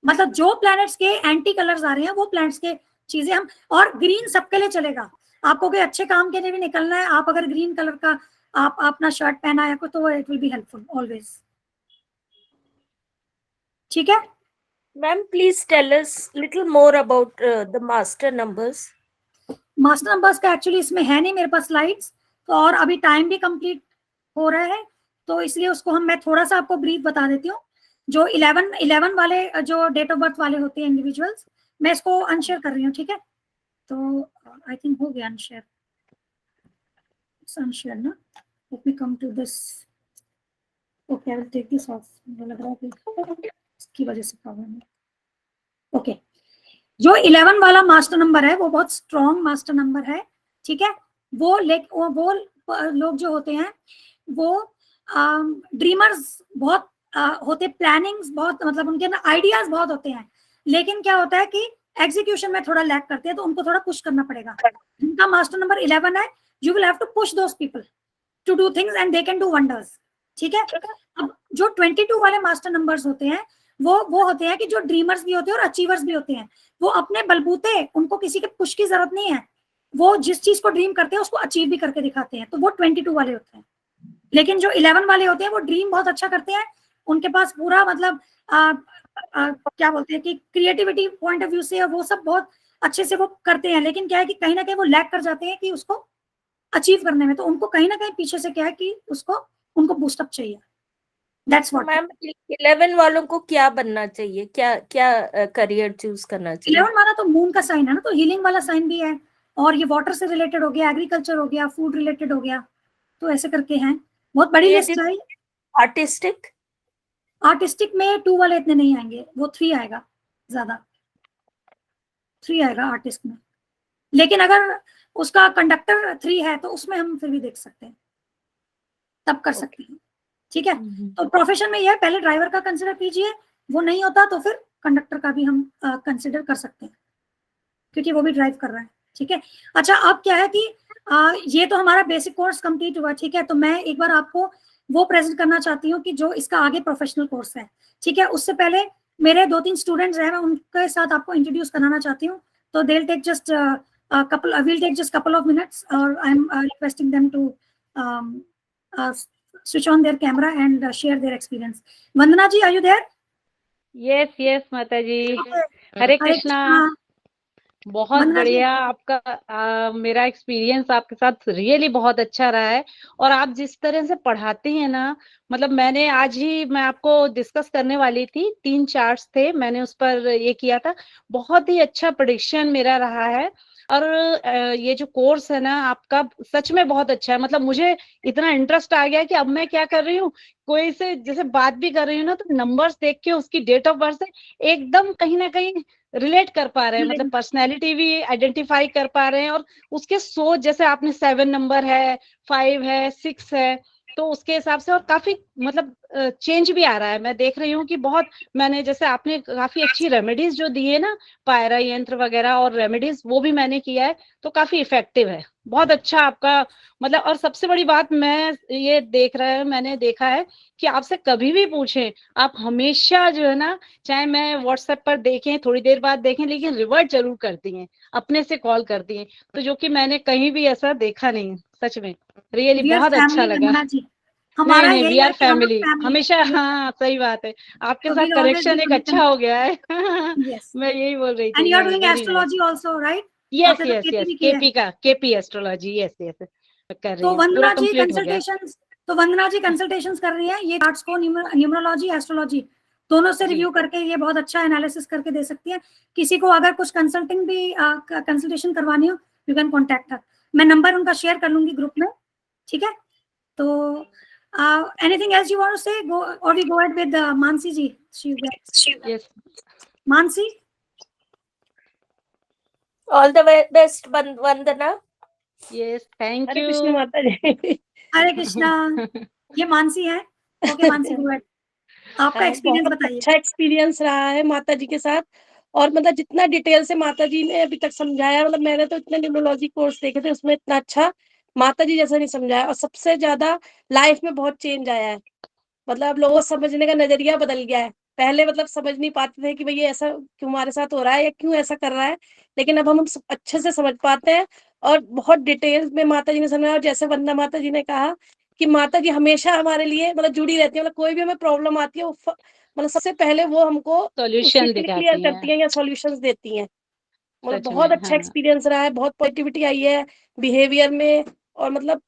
मतलब जो प्लैनेट्स के एंटी कलर्स आ रहे हैं वो प्लैनेट्स के चीजें हम, और ग्रीन सबके लिए चलेगा। आपको कोई अच्छे काम के लिए भी निकलना है, आप अगर ग्रीन कलर का आप अपना शर्ट पहना है तो it will be helpful always. ठीक है ma'am, please tell us little more about the master numbers. Master numbers का एक्चुअली इसमें है नहीं मेरे पास स्लाइड्स, तो और अभी टाइम भी कंप्लीट हो रहा है, तो इसलिए उसको मैं थोड़ा सा आपको ब्रीफ बता देती हूँ। जो 11 वाले जो डेट ऑफ बर्थ वाले होते हैं इंडिविजुअल्स, मैं इसको अनशेयर कर रही हूँ। ठीक है, तो आई थिंक हो गया अनशेयर, अनशेयर ना, let me come to this. Okay, I will take this off, मुझे लग रहा है कि इसकी वजह से प्रॉब्लम है। ओके, जो 11 वाला मास्टर नंबर है वो बहुत स्ट्रॉन्ग मास्टर नंबर है। ठीक है, वो लोग जो होते हैं वो ड्रीमर्स बहुत होते, प्लानिंग्स बहुत, मतलब उनके ना आइडियाज बहुत होते हैं, लेकिन क्या होता है कि एग्जीक्यूशन में थोड़ा लैक करते हैं, तो उनको थोड़ा पुश करना पड़ेगा। उनका मास्टर नंबर 11 है, you will have to push those people to do things and they can do wonders. ठीक है, अब जो 22 वाले मास्टर नंबर्स होते हैं वो होते हैं कि जो ड्रीमर्स भी होते हैं और अचीवर्स भी होते हैं। वो अपने बलबूते, उनको किसी के पुश की जरूरत नहीं है, वो जिस चीज को ड्रीम करते हैं उसको अचीव भी करके दिखाते हैं, तो वो 22 वाले होते हैं। लेकिन जो 11 वाले होते हैं वो ड्रीम बहुत अच्छा करते हैं, उनके पास पूरा मतलब क्या बोलते हैं कि क्रिएटिविटी पॉइंट ऑफ व्यू से वो सब बहुत अच्छे से वो करते हैं, लेकिन क्या है कि कहीं ना कहीं वो लैक कर जाते हैं कि उसको अचीव करने में, तो उनको कहीं ना कहीं पीछे से क्या है कि उनको बूस्टअप चाहिए। That's what. मैम, 11 वालों को क्या बनना चाहिए, क्या करियर चूज करना चाहिए? 11 वाला तो मून का साइन है ना, तो हीलिंग वाला साइन भी है, और ये वाटर से रिलेटेड हो गया, एग्रीकल्चर हो गया, फूड रिलेटेड हो गया, तो ऐसे करके हैं, बहुत बड़ी लिस्ट है। आर्टिस्टिक में 2 वाले इतने नहीं आएंगे, वो 3 आएगा, ज्यादा 3 आएगा आर्टिस्ट में, लेकिन अगर उसका कंडक्टर 3 है तो उसमें हम फिर भी देख सकते हैं, तब कर सकते हैं। ठीक है, तो प्रोफेशन में यह पहले ड्राइवर का कंसिडर कीजिए, वो नहीं होता तो फिर कंडक्टर का भी हम कंसिडर कर सकते हैं, क्योंकि वो भी ड्राइव कर रहा है। ठीक है, अच्छा, अब क्या है कि ये तो हमारा बेसिक कोर्स कंप्लीट हुआ। ठीक है, तो मैं एक बार आपको वो प्रेजेंट करना चाहती हूँ कि जो इसका आगे प्रोफेशनल कोर्स है। ठीक है, उससे पहले मेरे 2-3 स्टूडेंट्स हैं, मैं उनके साथ आपको इंट्रोड्यूस कराना चाहती हूँ, तो they'll take just we'll take just couple of minutes, or I'm requesting them to switch on their camera and share their experience. Vandana ji, are you there? Yes, Mataji. हरे कृष्णा। बहुत बढ़िया आपका मेरा एक्सपीरियंस आपके साथ रियली बहुत अच्छा रहा है, और आप जिस तरह से पढ़ाते हैं ना, मतलब मैंने आज ही मैं आपको डिस्कस करने वाली थी, 3 चार्ट्स थे, मैंने उस पर ये किया था, बहुत ही अच्छा प्रेडिक्शन मेरा रहा है। और ये जो कोर्स है ना आपका सच में बहुत अच्छा है, मतलब मुझे इतना इंटरेस्ट आ गया कि अब मैं क्या कर रही हूँ, कोई से जैसे बात भी कर रही हूँ ना, तो नंबर्स देख के उसकी डेट ऑफ बर्थ से एकदम कहीं ना कहीं रिलेट कर पा रहे हैं, मतलब पर्सनैलिटी भी आइडेंटिफाई कर पा रहे हैं, और उसके सोच, जैसे आपने 7 नंबर है, 5 है, 6 है, तो उसके हिसाब से और काफी मतलब चेंज भी आ रहा है। मैं देख रही हूँ कि बहुत, मैंने जैसे आपने काफी अच्छी रेमेडीज जो दी है ना, पायरा यंत्र वगैरह और रेमेडीज, वो भी मैंने किया है, तो काफी इफेक्टिव है, बहुत अच्छा आपका मतलब। और सबसे बड़ी बात मैं ये मैंने देखा है कि आपसे कभी भी पूछें, आप हमेशा जो है ना, चाहे मैं व्हाट्सएप पर देखें, थोड़ी देर बाद देखें, लेकिन रिवर्ट जरूर करती हैं, अपने से कॉल करती हैं, तो जो कि मैंने कहीं भी ऐसा देखा नहीं। सच में रियली बहुत अच्छा लगा। नहीं, वी आर फैमिली हमेशा। हाँ, सही बात है, आपके साथ कनेक्शन एक अच्छा हो गया है। मैं यही बोल रही थी। यस, केपी एस्ट्रोलॉजी, यस कर रही हूँ। तो वंदना जी कंसल्टेशंस कर रही है, ये चार्ट्स को न्यूमरोलॉजी, एस्ट्रोलॉजी दोनों से रिव्यू करके ये बहुत अच्छा एनालिसिस करके दे सकती है। किसी को अगर कुछ कंसल्टेशन करवानी हो, यू कैन कॉन्टेक्ट हर, मैं नंबर उनका शेयर कर लूंगी ग्रुप में। ठीक है, तो anything else you want to say, or we go ahead with Mansi ji? Yes, Mansi, all the best, Vandana. Yes, thank you. हरे कृष्ण माता जी। हरे कृष्णा। ये मानसी है। ओके मानसी, go ahead, आपका एक्सपीरियंस बताइए। अच्छा एक्सपीरियंस रहा है माता जी के साथ, और मतलब जितना डिटेल से माता जी ने अभी तक समझाया, मतलब मैंने तो इतने न्यूमरोलॉजी कोर्स देखे थे, उसमें इतना अच्छा माता जी जैसा नहीं समझाया। और सबसे ज्यादा लाइफ में बहुत चेंज आया है, मतलब अब लोगों को समझने का नजरिया बदल गया है। पहले मतलब समझ नहीं पाते थे कि भाई ये ऐसा क्यों हमारे साथ हो रहा है या क्यों ऐसा कर रहा है, लेकिन अब हम अच्छे से समझ पाते हैं। और बहुत डिटेल में माता जी ने समझाया। और जैसे वंदना माता जी ने कहा कि माता जी हमेशा हमारे लिए मतलब जुड़ी रहती है, मतलब कोई भी हमें प्रॉब्लम आती है मतलब सबसे पहले वो हमको सॉल्यूशन क्लियर दिखाती करती हैं। हैं या सॉल्यूशंस देती हैं। मतलब सच बहुत में, अच्छा हाँ। एक्सपीरियंस रहा है, बहुत पॉजिटिविटी आई है बिहेवियर में। और मतलब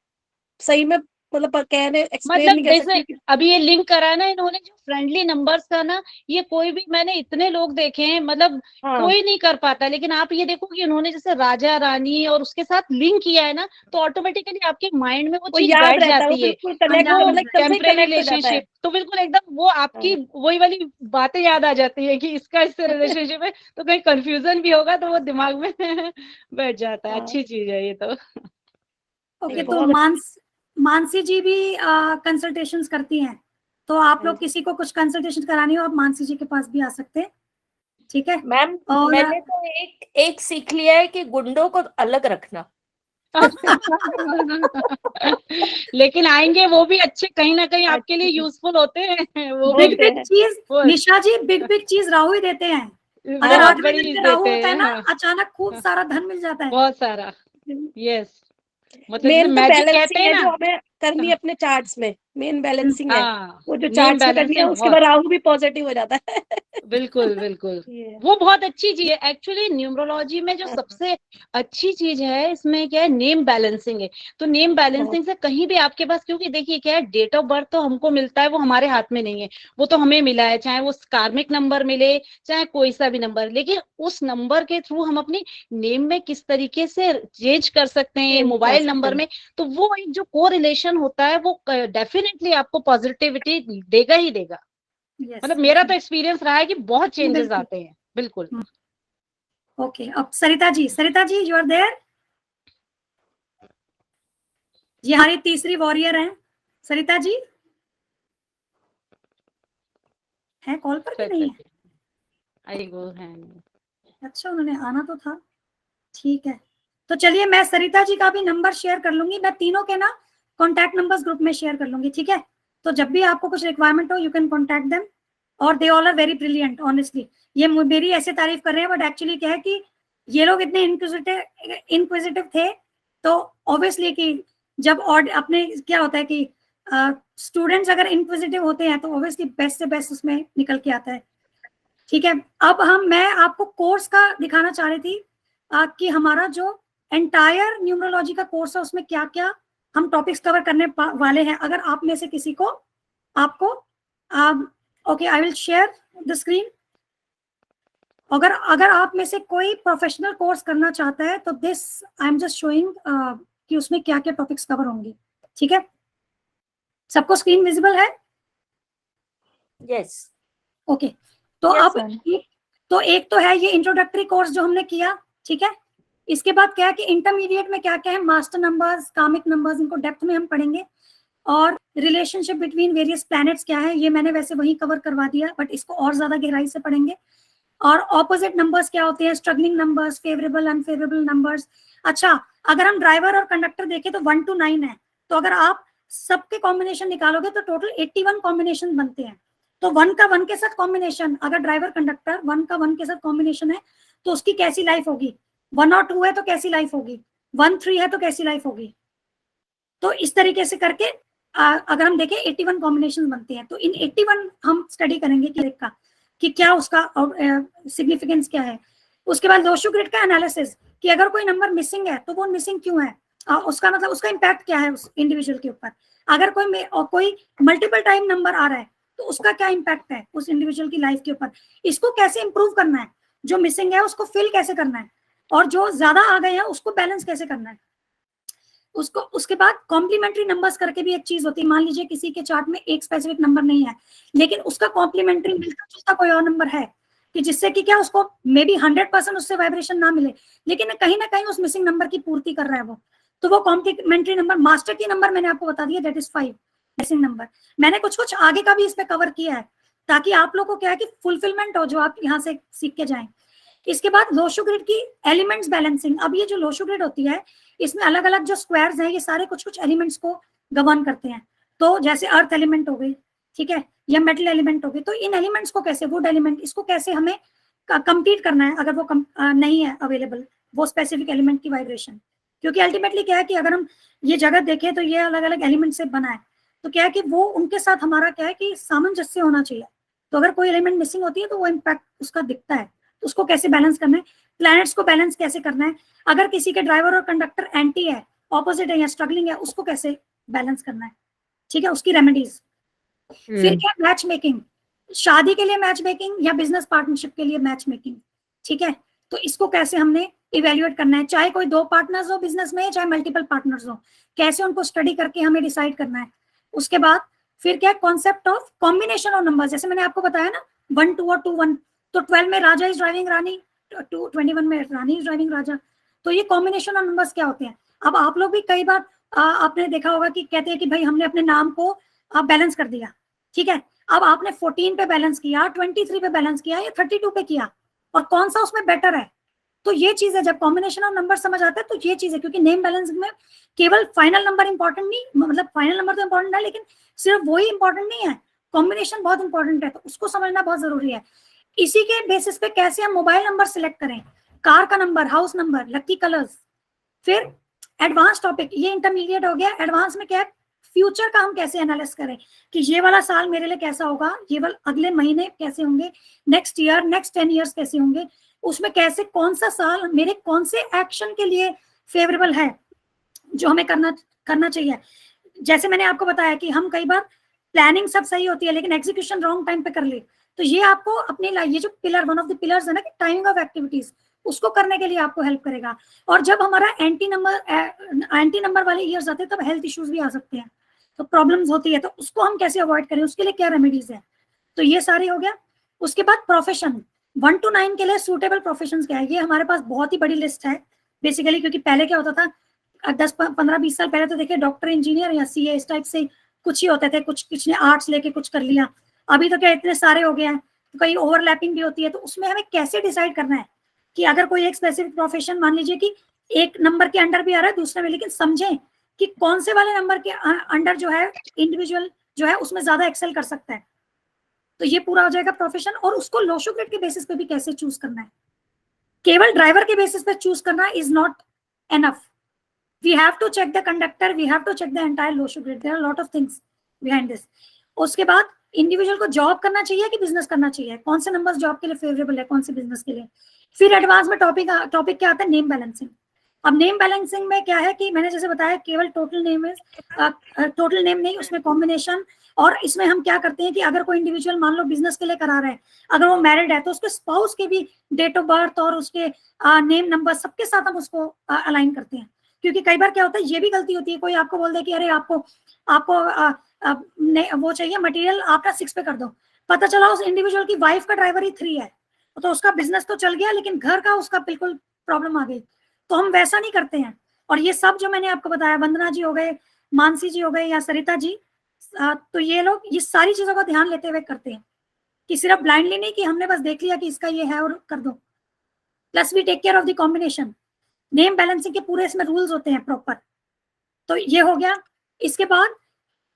सही में मतलब कहने एक्सप्लेन मतलब नहीं कर जैसे सकती कि अभी ये लिंक करा है ना इन्होंने, जो फ्रेंडली नंबर्स का ना, ये कोई भी, मैंने इतने लोग देखे हैं, मतलब हाँ कोई नहीं कर पाता। लेकिन आप ये देखो कि उन्होंने जैसे राजा रानी और उसके साथ लिंक किया है ना, तो ऑटोमेटिकली आपके माइंड में वो वो चीज याद बैठ रहता है, वो जाती है। बिल्कुल कनेक्ट वो मतलब एकदम से टेम्पररी कनेक्ट हो जाता है। रिलेशनशिप तो बिल्कुल एकदम वो आपकी वही वाली बातें याद आ जाती है कि इसका इससे रिलेशनशिप है, तो कहीं कंफ्यूजन भी होगा तो वो दिमाग में बैठ जाता है। हाँ। अच्छी चीज है ये तो। ओके, तो बहुत मानसी जी भी कंसल्टेशंस करती हैं, तो आप हाँ लोग किसी को कुछ कंसल्टेशन करानी हो, आप मानसी जी के पास भी आ सकते हैं, ठीक है। मैम और मैंने तो एक सीख लिया है कि गुंडों को अलग रखना। लेकिन आएंगे वो भी अच्छे, कहीं ना कहीं आपके लिए यूजफुल होते हैं वो भी। बिग बिग चीज, वो निशा जी, बिग बिग चीज राहु ही देते हैं। अगर बहुत 8वें बड़ी दिन चीज में राहु देते होता है हैं, ना, हाँ। अचानक खूब सारा धन मिल जाता है। बहुत सारा, यस। मतलब जैसे मेन तो मैजिक कहते बैलेंसिंग हैं है ना। जो हमें करनी है अपने चार्ट्स में, मेन बैलेंसिंग है। हाँ, वो जो नेम चार्ट्स में करनी है बैलेंसिंग उसके बहुत। बाद राहु भी पॉजिटिव हो जाता है। बिल्कुल बिल्कुल, ये वो बहुत अच्छी चीज है एक्चुअली। न्यूमरोलॉजी में जो सबसे अच्छी चीज है इसमें क्या है, नेम बैलेंसिंग है। तो नेम बैलेंसिंग से कहीं भी आपके पास, क्योंकि देखिए क्या है, डेट ऑफ बर्थ तो हमको मिलता है, वो हमारे हाथ में नहीं है, वो तो हमें मिला है, चाहे वो कार्मिक नंबर मिले चाहे कोई सा भी नंबर। लेकिन उस नंबर के थ्रू हम अपनी नेम में किस तरीके से चेंज कर सकते हैं, मोबाइल नंबर में, तो वो एक जो को रिलेशन होता है वो डेफिनेटली आपको पॉजिटिविटी देगा ही देगा। मतलब मेरा तो एक्सपीरियंस रहा है कि बहुत चेंजेस आते हैं। बिल्कुल। ओके, अब Sarita ji you are there. ये हमारी तीसरी वॉरियर हैं सरिता जी, है कॉल पर कि नहीं है? आई गो है। अच्छा, उन्होंने आना तो था, ठीक है। तो चलिए मैं सरिता जी का भी नंबर शेयर कर लूंगी, मैं तीनों के ना कॉन्टैक्ट नंबर्स ग्रुप में शेयर कर लूंगी, ठीक है। तो जब भी आपको कुछ रिक्वायरमेंट हो यू कैन कॉन्टैक्ट देम, और they all are very brilliant honestly. ये मेरी ऐसे तारीफ कर रहे हैं, बट एक्चुअली क्या है कि ये लोग इतने इनक्विजिटिव थे, तो ऑब्वियसली कि जब और अपने क्या होता है कि स्टूडेंट्स अगर इनक्विजिटिव होते हैं तो ऑब्वियसली बेस्ट से बेस्ट उसमें निकल के आता है, ठीक है। अब मैं आपको कोर्स का दिखाना चाह रही थी कि हमारा जो एंटायर न्यूमरोलॉजी का कोर्स है उसमें क्या क्या हम टॉपिक्स कवर करने वाले हैं। अगर आप में से किसी को आपको okay, I will share the screen. अगर आप में से कोई प्रोफेशनल कोर्स करना चाहता है तो this I am just showing कि उसमें क्या क्या टॉपिक्स कवर होंगे, ठीक है। सबको स्क्रीन विजिबल है? यस। ओके, तो Yes, अब एक तो है ये इंट्रोडक्टरी कोर्स जो हमने किया, ठीक है। इसके बाद क्या है कि इंटरमीडिएट में क्या क्या है, मास्टर नंबर्स, कामिक नंबर्स, इनको डेप्थ में हम पढ़ेंगे। और रिलेशनशिप बिटवीन वेरियस प्लैनेट्स क्या है, ये मैंने वैसे वही कवर करवा दिया, बट इसको और ज्यादा गहराई से पढ़ेंगे। और ऑपोजिट नंबर्स क्या होते हैं, struggling numbers, favourable unfavourable numbers. अच्छा, अगर हम ड्राइवर और कंडक्टर देखें तो 1 to 9 है, तो अगर आप सबके कॉम्बिनेशन निकालोगे तो टोटल 81 कॉम्बिनेशन बनते हैं। तो 1 का 1 के साथ कॉम्बिनेशन, अगर ड्राइवर कंडक्टर 1 का 1 के साथ कॉम्बिनेशन है तो उसकी कैसी लाइफ होगी, 1 और 2 है तो कैसी लाइफ होगी, 1 3 है तो कैसी लाइफ होगी। तो इस तरीके से करके अगर हम देखें 81 कॉम्बिनेशन बनते हैं, तो इन 81 हम स्टडी करेंगे कि क्या उसका सिग्निफिकेंस क्या है। उसके बाद लोशो ग्रिड का एनालिसिस, कि अगर कोई नंबर मिसिंग है तो वो मिसिंग क्यों है, उसका मतलब उसका इम्पैक्ट क्या है उस इंडिविजुअल के ऊपर। अगर कोई मल्टीपल टाइम नंबर आ रहा है तो उसका क्या इम्पैक्ट है उस इंडिविजुअल की लाइफ के ऊपर, इसको कैसे इंप्रूव करना है, जो मिसिंग है उसको फिल कैसे करना है, और जो ज्यादा आ गए हैं उसको बैलेंस कैसे करना है उसको। उसके बाद कॉम्प्लीमेंट्री नंबर्स करके भी एक चीज होती है, मान लीजिए किसी के चार्ट में एक स्पेसिफिक नंबर नहीं है लेकिन उसका कॉम्प्लीमेंट्री मिलता जुलता कोई और नंबर है, कि जिससे कि क्या उसको मे बी 100% उससे वाइब्रेशन ना मिले लेकिन कहीं ना कहीं उस मिसिंग नंबर की पूर्ति कर रहा है वो, तो वो कॉम्प्लीमेंट्री नंबर। मास्टर की नंबर मैंने आपको बता दिया, दैट इज 5 मिसिंग नंबर। मैंने कुछ आगे का भी इस पे कवर किया है ताकि आप लोग को क्या है कि फुलफिलमेंट हो जो आप यहाँ से सीख के जाएं। इसके बाद लोशो ग्रिड की एलिमेंट्स बैलेंसिंग। अब ये जो लोशो ग्रिड होती है इसमें अलग अलग जो स्क्वायर्स हैं ये सारे कुछ कुछ एलिमेंट्स को गवर्न करते हैं। तो जैसे अर्थ एलिमेंट हो गई, ठीक है, या मेटल एलिमेंट हो गई, तो इन एलिमेंट्स को कैसे, वुड एलिमेंट, इसको कैसे हमें कंप्लीट करना है अगर वो नहीं है अवेलेबल वो स्पेसिफिक एलिमेंट की वाइब्रेशन। क्योंकि अल्टीमेटली क्या है कि अगर हम ये जगत देखें तो ये अलग अलग एलिमेंट से बना है, तो क्या है कि वो उनके साथ हमारा क्या है कि सामंजस्य होना चाहिए। तो अगर कोई एलिमेंट मिसिंग होती है तो वो इम्पैक्ट उसका दिखता है, तो उसको कैसे बैलेंस करना है, प्लैनेट्स को बैलेंस कैसे करना है, अगर किसी के ड्राइवर और कंडक्टर एंटी है, ऑपोजिट है या स्ट्रगलिंग है, उसको कैसे बैलेंस करना है, ठीक है, उसकी रेमेडीज। फिर क्या, मैच मेकिंग, शादी के लिए मैच मेकिंग या बिजनेस पार्टनरशिप के लिए मैच मेकिंग, ठीक है, तो इसको कैसे हमने इवेल्युएट करना है, चाहे कोई 2 पार्टनर्स हो बिजनेस में, चाहे मल्टीपल पार्टनर्स हो, कैसे उनको स्टडी करके हमें डिसाइड करना है। उसके बाद फिर क्या, concept of combination of numbers, जैसे मैंने आपको बताया ना 1 2 और 2 1, तो 12 में राजा इज ड्राइविंग रानी, 21 में रानी इज ड्राइविंग राजा। तो ये कॉम्बिनेशन ऑफ नंबर्स क्या होते हैं। अब आप लोग भी कई बार आपने देखा होगा कि कहते हैं कि भाई हमने अपने नाम को बैलेंस कर दिया, ठीक है, अब आपने 14 पे बैलेंस किया, 23 पे बैलेंस किया या 32 पे किया, और कौन सा उसमें बेटर है। तो ये चीज है, जब कॉम्बिनेशन ऑफ नंबर समझ आता है तो ये चीज है, क्योंकि नेम बैलेंसिंग में केवल फाइनल नंबर इंपॉर्टेंट नहीं, मतलब फाइनल नंबर तो इंपॉर्टेंट है लेकिन सिर्फ वही इंपॉर्टेंट नहीं है, कॉम्बिनेशन बहुत इंपॉर्टेंट है, तो उसको समझना बहुत जरूरी है। इसी के बेसिस पे कैसे हम मोबाइल नंबर सिलेक्ट करें, कार का number, house number, lucky colours. फिर एडवांस टॉपिक, ये इंटरमीडिएट हो गया। एडवांस में क्या है, फ्यूचर का हम कैसे एनालिसिस करें कि ये वाला साल मेरे लिए कैसा होगा, ये वाला अगले महीने कैसे होंगे, नेक्स्ट ईयर, नेक्स्ट 10 ईयर्स कैसे होंगे, उसमें कैसे कौन सा साल मेरे कौन से एक्शन के लिए फेवरेबल है जो हमें करना चाहिए। जैसे मैंने आपको बताया कि हम कई बार प्लानिंग सब सही होती है लेकिन एग्जीक्यूशन रॉन्ग टाइम पे कर ली, तो ये आपको अपने ये जो pillar, one of the pillars है ना कि टाइमिंग ऑफ एक्टिविटीज, उसको करने के लिए आपको हेल्प करेगा। और जब हमारा एंटी नंबर वाले ईयर्स आते हैं तब हेल्थ इश्यूज भी आ सकते हैं, तो प्रॉब्लम्स होती है, तो उसको हम कैसे अवॉइड करें, उसके लिए क्या रेमेडीज है, तो ये सारे हो गया। उसके बाद प्रोफेशन, 1 to 9 के लिए सूटेबल प्रोफेशंस क्या है, ये हमारे पास बहुत ही बड़ी लिस्ट है बेसिकली, क्योंकि पहले क्या होता था 10-15-20 साल पहले तो देखिए डॉक्टर, इंजीनियर या सीए इस टाइप से कुछ ही होते थे, कुछ ने आर्ट्स लेके कुछ कर लिया। अभी तो क्या इतने सारे हो गए हैं, तो कहीं ओवरलैपिंग भी होती है, तो उसमें हमें कैसे डिसाइड करना है कि अगर कोई एक स्पेसिफिक प्रोफेशन, मान लीजिए कि एक नंबर के अंडर भी आ रहा है दूसरे में, लेकिन समझें कि कौन से वाले नंबर के अंडर जो है इंडिविजुअल जो है उसमें ज्यादा एक्सेल कर सकता है, तो ये पूरा हो जाएगा प्रोफेशन। और उसको लोशो ग्रिड के बेसिस पे भी कैसे चूज करना है, केवल ड्राइवर के बेसिस पे चूज करना is not enough, we have to check the conductor, we have to check the entire Lo Shu grid, there are lot of things behind this. उसके बाद इंडिविजुअल को जॉब करना चाहिए कि बिजनेस करना चाहिए, कौन से नंबर्स जॉब के लिए फेवरेबल है, कौन से बिजनेस के लिए। फिर एडवांस में टॉपिक क्या आता है, नेम बैलेंसिंग। अब नेम बैलेंसिंग में क्या है कि मैंने जैसे बताया केवल टोटल नेम नहीं, उसमें कॉम्बिनेशन। और इसमें हम क्या करते हैं कि अगर कोई इंडिविजुअल मान लो बिजनेस के लिए करा रहा है, अगर वो मैरिड है तो उसके स्पाउस के भी डेट ऑफ बर्थ और उसके नेम नंबर सबके साथ हम उसको अलाइन करते हैं। क्योंकि कई बार क्या होता है, ये भी गलती होती है, कोई आपको बोल दे कि अरे आपको वो चाहिए मटेरियल, आप ना 6 पे कर दो, पता चला उस इंडिविजुअल की वाइफ का ड्राइवर ही 3 है, तो उसका बिजनेस तो चल गया लेकिन घर का उसका बिल्कुल प्रॉब्लम आ गई। तो हम वैसा नहीं करते हैं। और ये सब जो मैंने आपको बताया, वंदना जी हो गए, मानसी जी हो गए या सरिता जी, तो ये लोग ये सारी चीजों का ध्यान लेते हुए करते हैं कि सिर्फ ब्लाइंडली नहीं कि हमने बस देख लिया कि इसका ये है और कर दो। Plus we take care of the combination. Name balancing के पूरे इसमें रूल्स होते हैं प्रॉपर, तो ये हो गया। इसके बाद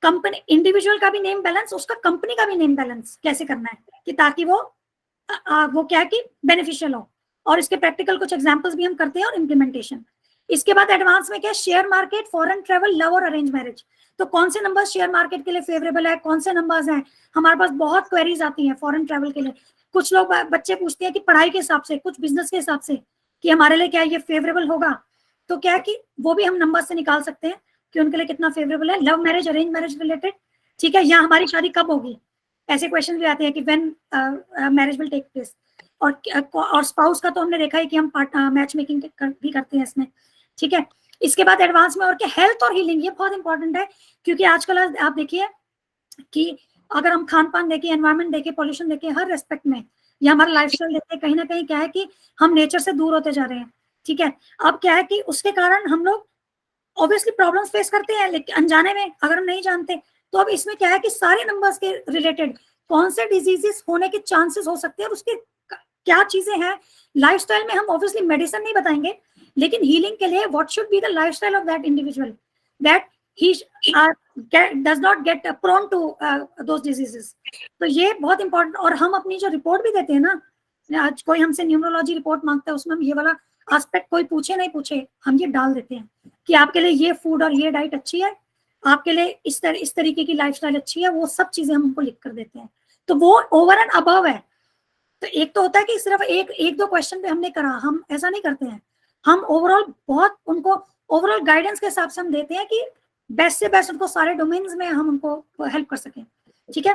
कंपनी, इंडिविजुअल का भी नेम बैलेंस, उसका कंपनी का भी नेम बैलेंस कैसे करना है कि ताकि वो क्या है कि बेनिफिशियल हो। और इसके प्रैक्टिकल कुछ एग्जांपल्स भी हम करते हैं और इम्प्लीमेंटेशन। इसके बाद एडवांस में क्या, share market, foreign travel, love और अरेंज मैरिज। तो कौन से नंबर शेयर मार्केट के लिए फेवरेबल है, कौन से नंबर्स हैं, हमारे पास बहुत क्वेरीज आती हैं फॉरेन ट्रेवल के लिए। कुछ लोग बच्चे पूछते हैं कि पढ़ाई के हिसाब से, कुछ बिजनेस के हिसाब से कि हमारे लिए क्या ये फेवरेबल होगा, तो क्या है कि वो भी हम नंबर से निकाल सकते हैं कि उनके लिए कितना फेवरेबल है। Love marriage, arrange marriage related, ठीक है, या हमारी शादी कब होगी, ऐसे क्वेश्चन भी आते हैं कि when marriage will take place. और स्पाउस का तो हमने देखा है कि हम मैच मेकिंग भी करते हैं इसमें, ठीक है। इसके बाद एडवांस में और क्या, हेल्थ और हीलिंग, ये बहुत इंपॉर्टेंट है क्योंकि आजकल आप देखिए कि अगर हम खान पान देखें, एनवायरमेंट देखें, पॉल्यूशन देखें, हर रेस्पेक्ट में, या हमारा लाइफस्टाइल देखें, कहीं ना कहीं क्या है कि हम नेचर से दूर होते जा रहे हैं, ठीक है। अब क्या है कि उसके कारण हम लोग ऑब्वियसली प्रॉब्लम्स फेस करते हैं, लेकिन अनजाने में, अगर हम नहीं जानते। तो अब इसमें क्या है कि सारे नंबर्स के रिलेटेड कौन से डिजीजेस होने के चांसेस हो सकते हैं और उसके क्या चीजें हैं लाइफस्टाइल में, हम ऑब्वियसली मेडिसिन नहीं बताएंगे, लेकिन हीलिंग के लिए what should be the lifestyle of that individual that he does not get prone to those diseases. तो ये बहुत इंपॉर्टेंट। और हम अपनी जो रिपोर्ट भी देते हैं ना, आज कोई हमसे न्यूमरोलॉजी रिपोर्ट मांगता है, उसमें हम ये वाला एस्पेक्ट कोई पूछे नहीं पूछे हम ये डाल देते हैं कि आपके लिए ये फूड और ये डाइट अच्छी है, आपके लिए इस तरीके की लाइफस्टाइल अच्छी है, वो सब चीजें हम उनको लिख कर देते हैं। तो वो ओवर एंड अबव है। तो एक तो होता है कि सिर्फ एक दो क्वेश्चन पे हमने करा, हम ऐसा नहीं करते हैं। हम ओवरऑल बहुत उनको ओवरऑल गाइडेंस के हिसाब से हम देते हैं कि बेस्ट से बेस्ट उनको सारे डोमेन्स में हम उनको हेल्प कर सकें। ठीक है,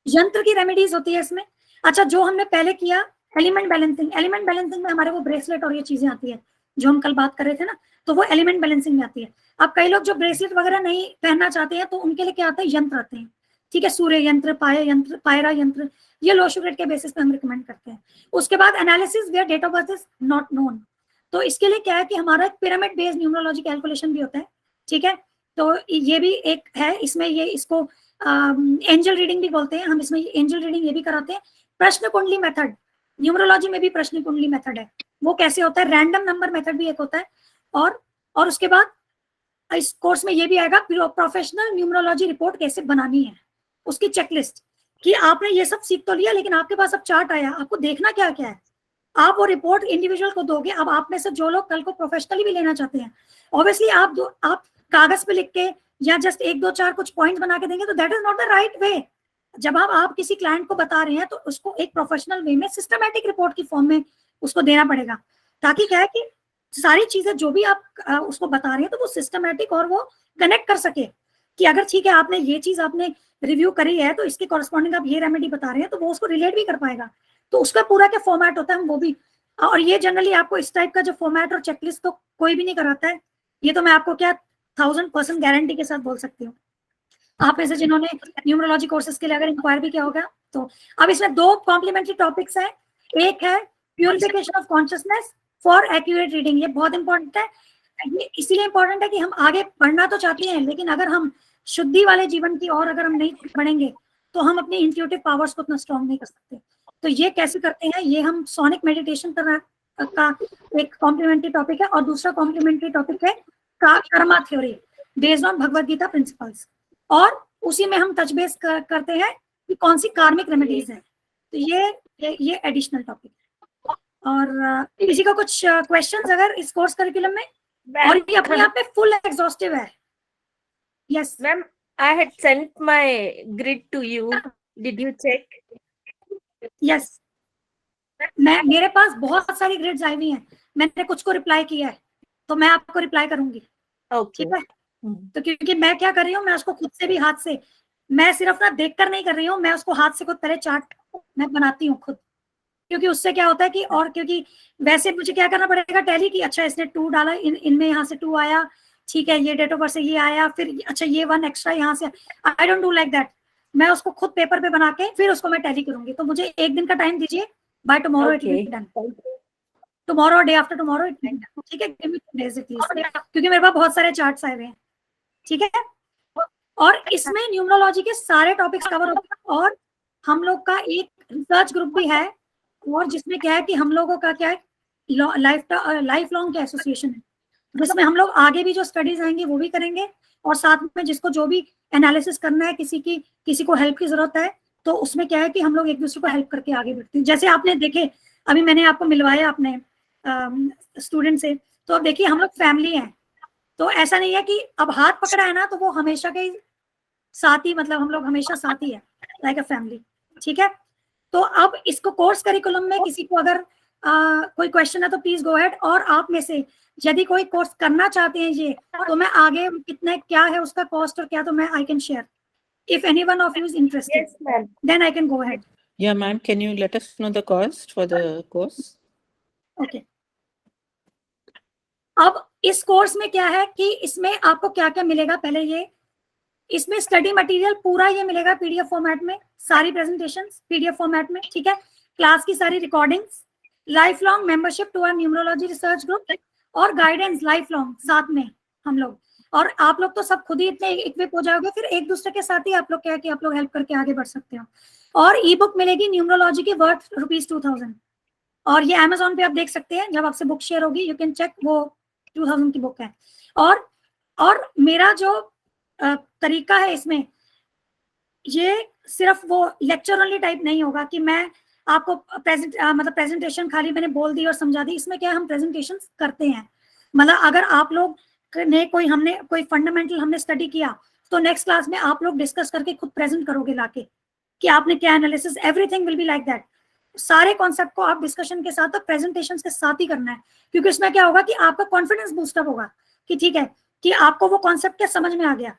यंत्र की रेमेडीज होती है इसमें। अच्छा, जो हमने पहले किया एलिमेंट बैलेंसिंग में हमारे वो ब्रेसलेट और ये चीजें आती है जो हम कल बात कर रहे थे ना, तो वो एलिमेंट बैलेंसिंग में आती है। अब कई लोग जो ब्रेसलेट वगैरह नहीं पहनना चाहते हैं तो उनके लिए क्या आता है, यंत्र आते हैं। ठीक है, सूर्य यंत्र, पायरा यंत्र, ये लो शुगर के बेसिस पे हम रिकमेंड करते हैं। उसके बाद analysis where date of birth is not known. तो इसके लिए क्या है कि हमारा पिरामिड बेस्ड न्यूमरोलॉजी कैलकुलेशन भी होता है। ठीक है, तो ये भी एक है इसमें, ये इसको एंजल रीडिंग भी बोलते हैं हम, इसमें एंजल रीडिंग ये भी कराते हैं। प्रश्न कुंडली मेथड, न्यूमरोलॉजी में भी प्रश्न कुंडली मेथड है। वो कैसे होता है, रैंडम नंबर मेथड भी एक होता है। और उसके बाद इस कोर्स में ये भी आएगा प्रोफेशनल न्यूमरोलॉजी रिपोर्ट कैसे बनानी है, उसकी चेकलिस्ट, कि आपने ये सब सीख तो लिया लेकिन आपके पास अब चार्ट आया, आपको देखना क्या क्या है, आप वो रिपोर्ट इंडिविजुअल को दोगे। अब आप में से जो लोग कल को प्रोफेशनली भी लेना चाहते हैं, ऑब्वियसली आप कागज पे लिख के या जस्ट 1 2 4 कुछ पॉइंट्स बना के देंगे तो that is not the right way. जब आप किसी क्लाइंट को बता रहे हैं तो उसको एक प्रोफेशनल वे में सिस्टमैटिक रिपोर्ट की फॉर्म में उसको देना पड़ेगा, ताकि क्या है कि सारी चीजें जो भी आप उसको बता रहे हैं तो वो सिस्टमैटिक और वो कनेक्ट कर सके कि अगर ठीक है आपने ये चीज आपने रिव्यू करी है तो इसके कॉरेस्पॉन्डिंग आप ये रेमेडी बता रहे हैं तो वो उसको रिलेट भी कर पाएगा। तो उसका पूरा क्या फॉर्मेट होता है हम वो भी, और ये जनरली आपको इस टाइप का जो फॉर्मेट और चेकलिस्ट तो कोई भी नहीं कराता है। ये तो मैं आपको क्या 1000% गारंटी के साथ बोल सकती हूँ। आप ऐसे जिन्होंने न्यूमरोलॉजी कोर्सेज के लिए अगर इंक्वायर भी किया होगा तो। अब इसमें 2 कॉम्प्लीमेंट्री टॉपिक्स हैं। एक है purification of consciousness for accurate reading, ये बहुत इंपॉर्टेंट है। ये इसीलिए इंपॉर्टेंट है कि हम आगे बढ़ना तो चाहते हैं, लेकिन अगर हम शुद्धि वाले जीवन की और अगर हम नहीं बढ़ेंगे तो हम अपनी इंट्यूटिव पावर्स को उतना स्ट्रॉन्ग नहीं कर सकते। तो ये कैसे करते हैं, ये हम सोनिक मेडिटेशन का एक कॉम्प्लीमेंट्री टॉपिक है। और दूसरा कॉम्प्लीमेंट्री टॉपिक है karma theory based on Bhagavad Gita principles, और उसी में हम टच बेस करते हैं कि कौन सी कार्मिक रेमेडीज है। तो ये एडिशनल टॉपिक है। और किसी का कुछ क्वेश्चंस अगर इस कोर्स करिकुलम में, और ये अपने आप में फुल एग्जॉस्टिव है। Yes ma'am, I had sent my grid to you, did you check? Yes, मेरे पास बहुत सारी ग्रिड्स आई हुई हैं, मैंने कुछ को रिप्लाई किया है तो मैं आपको रिप्लाई करूंगी। ओके, ठीक है, तो क्योंकि मैं क्या कर रही हूँ, मैं उसको खुद से भी हाथ से, मैं सिर्फ ना देखकर नहीं कर रही हूँ, मैं उसको हाथ से खुद पहले चार्ट मैं बनाती हूँ खुद, क्योंकि उससे क्या होता है कि, और क्योंकि वैसे मुझे क्या करना पड़ेगा टैली की, अच्छा इसने 2 डाला, इनमें यहाँ से 2 आया, ठीक है ये डेट ऑफ बर्थ से ये आया, फिर अच्छा ये 1 एक्स्ट्रा यहाँ से, I don't do like that. मैं उसको खुद पेपर पे बना के फिर उसको मैं टैली करूंगी। तो मुझे 1 दिन का टाइम दीजिए, by tomorrow it will be done, tomorrow day after tomorrow it will be done. ठीक है, गिव मी 2 days एटलीस्ट, क्योंकि मेरे पास बहुत सारे चार्ट्स आए हुए हैं। ठीक है, और इसमें न्यूमरोलॉजी के सारे टॉपिक्स कवर होते हैं। और हम लोग का एक रिसर्च ग्रुप भी है, और जिसमें क्या है कि हम लोगों का क्या है लाइफ लॉन्ग का एसोसिएशन है, जिसमें हम लोग आगे भी जो स्टडीज आएंगे वो भी करेंगे, और साथ में जिसको जो भी एनालिसिस करना है, किसी को हेल्प की जरूरत है, तो उसमें क्या है कि हम लोग एक दूसरे को हेल्प करके आगे बढ़ते हैं। जैसे आपने देखे, अभी मैंने आपको मिलवाया अपने स्टूडेंट से, तो अब देखिए हम लोग फैमिली हैं, तो ऐसा नहीं है कि अब हाथ पकड़ा है ना तो वो हमेशा के साथ ही, मतलब हम लोग हमेशा साथ ही है, लाइक अ फैमिली। ठीक है, तो अब इसको कोर्स करिकुलम में किसी को अगर कोई क्वेश्चन है तो प्लीज गो अहेड। और आप में से यदि कोई कोर्स करना चाहते हैं ये, तो मैं आगे कितना क्या है उसका कॉस्ट और क्या, तो मैं I can share if anyone of you is interested. Yes, ma'am. Then I can go ahead. Yeah, ma'am. Can you let us know the cost for the course? Okay. अब इस कोर्स में क्या है कि इसमें आपको क्या क्या मिलेगा, पहले ये इसमें स्टडी मटेरियल पूरा ये मिलेगा पीडीएफ फॉर्मेट में, सारी प्रेजेंटेशंस पीडीएफ फॉर्मेट में। ठीक है, क्लास की सारी recordings, lifelong membership to our numerology research group, और गाइडेंस लाइफ लॉन्ग साथ में हम लोग। और आप लोग तो सब खुद ही इतने इक्विप हो जाओगे, फिर एक दूसरे के साथ ही आप लोग क्या है कि आप लोग हेल्प करके आगे बढ़ सकते हो। और ई बुक मिलेगी न्यूमरोलॉजी की वर्थ ₹2000। और ये Amazon पे आप देख सकते हैं, जब आपसे बुक शेयर होगी यू कैन चेक, वो 2000 की बुक है। और मेरा जो तरीका है इसमें, ये सिर्फ वो लेक्चर ओनली टाइप नहीं होगा कि मैं आपको मतलब प्रेजेंटेशन खाली मैंने बोल दी और समझा दी। इसमें क्या हम प्रेजेंटेशन करते हैं, मतलब अगर आप लोग ने हमने कोई फंडामेंटल हमने स्टडी किया तो नेक्स्ट क्लास में आप लोग डिस्कस करके खुद प्रेजेंट करोगे लाके कि आपने क्या analysis, everything will be like that. सारे कॉन्सेप्ट को आप डिस्कशन के साथ और प्रेजेंटेशन के साथ ही करना है, क्योंकि इसमें क्या होगा कि आपका कॉन्फिडेंस बूस्टअप होगा कि ठीक है कि आपको वो कॉन्सेप्ट क्या समझ में आ गया।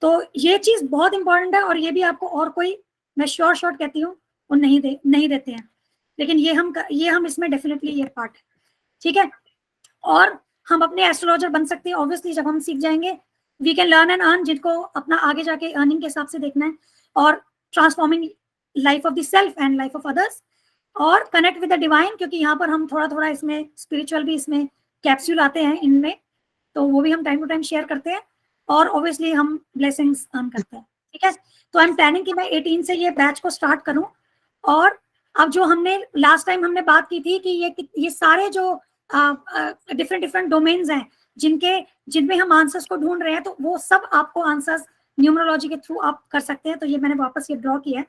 तो ये चीज बहुत इंपॉर्टेंट है, और ये भी आपको और कोई, मैं शॉर्ट कहती हूँ, वो नहीं देते हैं, लेकिन ये हम इसमें डेफिनेटली ये पार्ट है, ठीक है। और हम अपने एस्ट्रोलॉजर बन सकते हैं ऑब्वियसली जब हम सीख जाएंगे। We can learn and earn, जिनको अपना आगे जाके अर्निंग के हिसाब से देखना है, और transforming life of the self and life of others, और कनेक्ट विद द डिवाइन, क्योंकि यहाँ पर हम थोड़ा इसमें स्पिरिचुअल भी इसमें कैप्सूल आते हैं इनमें, तो वो भी हम टाइम टू टाइम शेयर करते हैं, और ऑब्वियसली हम ब्लेसिंग्स अर्न करते हैं, ठीक है। तो आई एम प्लानिंग कि मैं 18 से ये बैच को स्टार्ट करूं। और अब जो हमने लास्ट टाइम हमने बात की थी कि ये सारे जो डिफरेंट डोमेन्स हैं जिनमें हम आंसर्स को ढूंढ रहे हैं, तो वो सब आपको आंसर्स न्यूमरोलॉजी के थ्रू आप कर सकते हैं। तो ये मैंने वापस ये ड्रॉ किया है,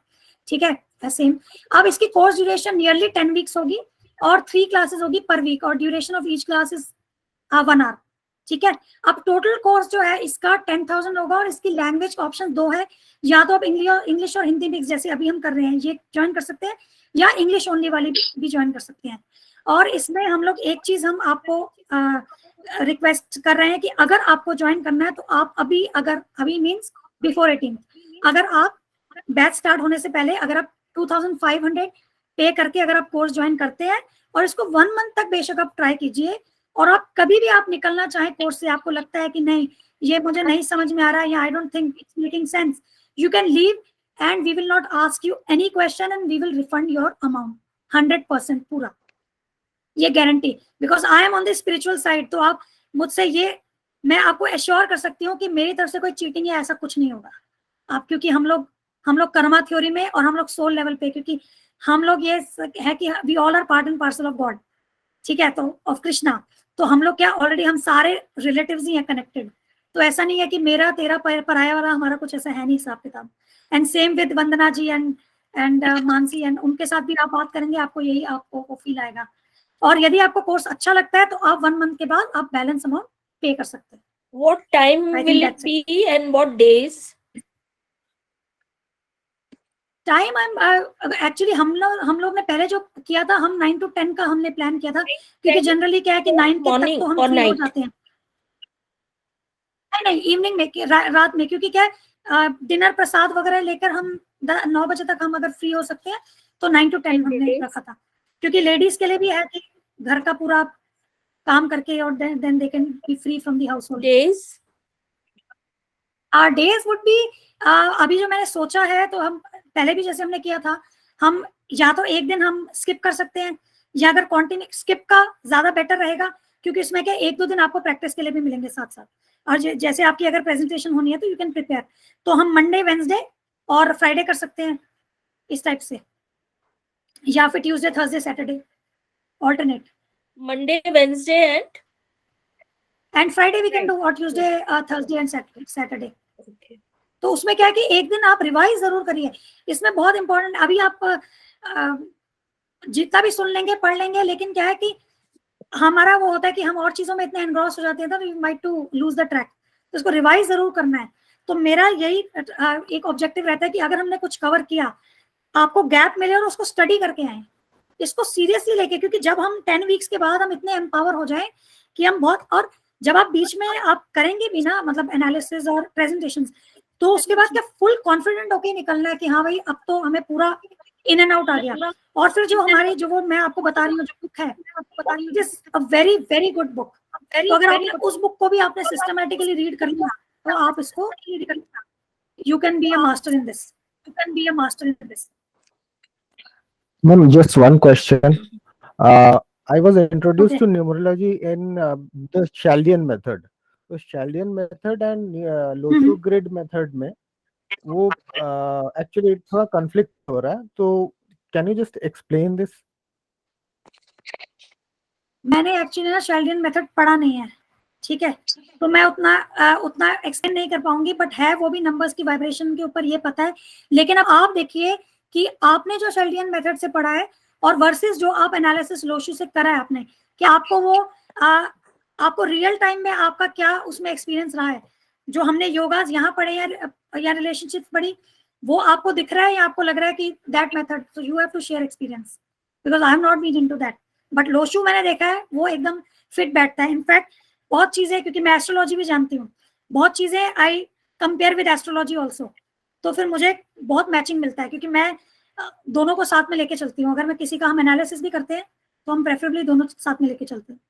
ठीक है। सेम अब इसकी कोर्स ड्यूरेशन नियरली 10 वीक्स होगी, और 3 क्लासेस होगी पर वीक, और duration of each class is 1 hour, ठीक है। अब टोटल कोर्स जो है इसका 10,000 होगा, और इसकी लैंग्वेज का ऑप्शन 2 है, या तो आप इंग्लिश और हिंदी मिक्स जैसे अभी हम कर रहे हैं ये ज्वाइन कर सकते हैं, या इंग्लिश ओनली वाली भी ज्वाइन कर सकते हैं। और इसमें हम लोग एक चीज हम आपको रिक्वेस्ट कर रहे हैं कि अगर आपको ज्वाइन करना है तो आप अभी मींस बिफोर 18, अगर आप बैच स्टार्ट होने से पहले अगर आप 2500 पे करके अगर आप कोर्स ज्वाइन करते हैं, और इसको 1 मंथ तक बेशक आप ट्राई कीजिए, और आप कभी भी आप निकलना चाहें कोर्स से, आपको लगता है कि नहीं ये मुझे नहीं समझ में आ रहा है, या I don't think it's making sense, you can leave and we will not ask you any question and we will refund your amount 100% पूरा, ये guarantee, because I am on the spiritual side. तो आप मुझसे ये मैं आपको assure कर सकती हूँ कि मेरी तरफ से कोई चीटिंग या ऐसा कुछ नहीं होगा। आप क्योंकि हम लोग कर्मा थ्योरी में, और हम लोग सोल लेवल पे, क्योंकि हम लोग ये है कि we all are part and parcel of God, ठीक है, तो ऑफ कृष्णा। तो हम लोग क्या ऑलरेडी हम सारे रिलेटिव्स ही हैं कनेक्टेड, तो ऐसा नहीं है कि मेरा तेरा पराया वाला, हमारा कुछ ऐसा है नहीं हिसाब किताब। And same with Vandana ji and Mansi, and उनके साथ भी आप बात करेंगे, आपको यही आपको फील आएगा। और यदि आपको कोर्स अच्छा लगता है तो आप 1 मंथ के बाद आप बैलेंस अमाउंट पे कर सकते हैं। What time will it be and what days? Time actually हम लोग ने पहले जो किया था, हम 9 to 10 का हमने प्लान किया था, क्योंकि जनरली क्या है कि 9 तक तो हम फ्री हो जाते हैं। नहीं इवनिंग में, रात में, क्योंकि क्या है डिनर प्रसाद वगैरह लेकर हम 9 बजे तक हम अगर फ्री हो सकते हैं, तो 9 to 10 हमने रखा था, क्योंकि लेडीज के लिए भी है कि घर का पूरा काम करके, और then they can be free from the household. Days would be, अभी जो मैंने सोचा है, तो हम पहले भी जैसे हमने किया था, हम या तो एक दिन हम स्किप कर सकते हैं, या अगर कंटिन्यू स्किप का ज्यादा बेटर रहेगा, क्योंकि इसमें क्या 1-2 दिन आपको प्रैक्टिस के लिए भी मिलेंगे साथ साथ। और जैसे आपकी अगर प्रेजेंटेशन होनी है तो यू कैन प्रिपेयर, तो हम मंडे, वेंसडे और फ्राइडे कर सकते हैं इस टाइप से, या फिर Tuesday, Thursday, Saturday alternate. Monday, Wednesday and Friday we can do, or Tuesday, Thursday and Saturday. Okay. तो उसमें क्या है कि एक दिन आप रिवाइज जरूर करिए, इसमें बहुत इंपॉर्टेंट। अभी आप जितना भी सुन लेंगे, पढ़ लेंगे, लेकिन क्या है कि हमारा वो होता है कि हम और चीजों में इतने एनग्रॉस हो जाते हैं, तो we might to lose the track. तो इसको रिवाइज जरूर करना है। तो मेरा यही एक ऑब्जेक्टिव रहता है कि अगर हमने कुछ कवर किया, आपको गैप मिले और उसको स्टडी करके आए, इसको सीरियसली लेके, क्योंकि जब हम 10 वीक्स के बाद हम इतने एम्पावर हो जाएं कि हम बहुत, और जब आप बीच में आप करेंगे भी ना, मतलब एनालिसिस और प्रेजेंटेशंस, तो उसके बाद क्या फुल कॉन्फिडेंट होके निकलना है कि हाँ भाई अब तो हमें पूरा इन एंड आउट आ गया। और फिर जो हमारी जो वो मैं आपको बता रही हूँ जो बुक है, it is a very very good book. तो अगर आपने उस बुक को भी आपने सिस्टमैटिकली रीड कर लिया, तो आप इसको you can be a master in this, you can be a master in this. Ma'am, just one question. I was introduced to numerology in the Chaldean method. So Chaldean method and Lotro grid method में वो actually थोड़ा conflict हो रहा है. तो can you just explain this? मैंने actually ना शेल्डियन method पढ़ा नहीं है, ठीक है, तो मैं उतना एक्सप्लेन नहीं कर पाऊंगी, बट है वो भी नंबर्स की वाइब्रेशन के ऊपर, ये पता है। लेकिन अब आप देखिए कि आपने जो शेल्डियन मेथड से पढ़ा है और वर्सेस जो आप एनालिसिस लोशू से करा है आपने, कि आपको वो आपको रियल टाइम में आपका क्या उसमें एक्सपीरियंस रहा है, जो हमने योगास यहाँ पढ़े या रिलेशनशिप पढ़ी, वो आपको दिख रहा है या आपको लग रहा है कि that method, so you have to share experience, because I am not been into that. But Lo Shu मैंने देखा है वो एकदम फिट बैठता है। इनफैक्ट बहुत चीजें, क्योंकि मैं एस्ट्रोलॉजी भी जानती हूँ, बहुत चीजें I compare with astrology also, तो फिर मुझे बहुत मैचिंग मिलता है, क्योंकि मैं दोनों को साथ में लेके चलती हूँ। अगर मैं किसी का हम एनालिसिस भी करते हैं तो हम प्रेफरेबली दोनों साथ में लेके चलते हैं।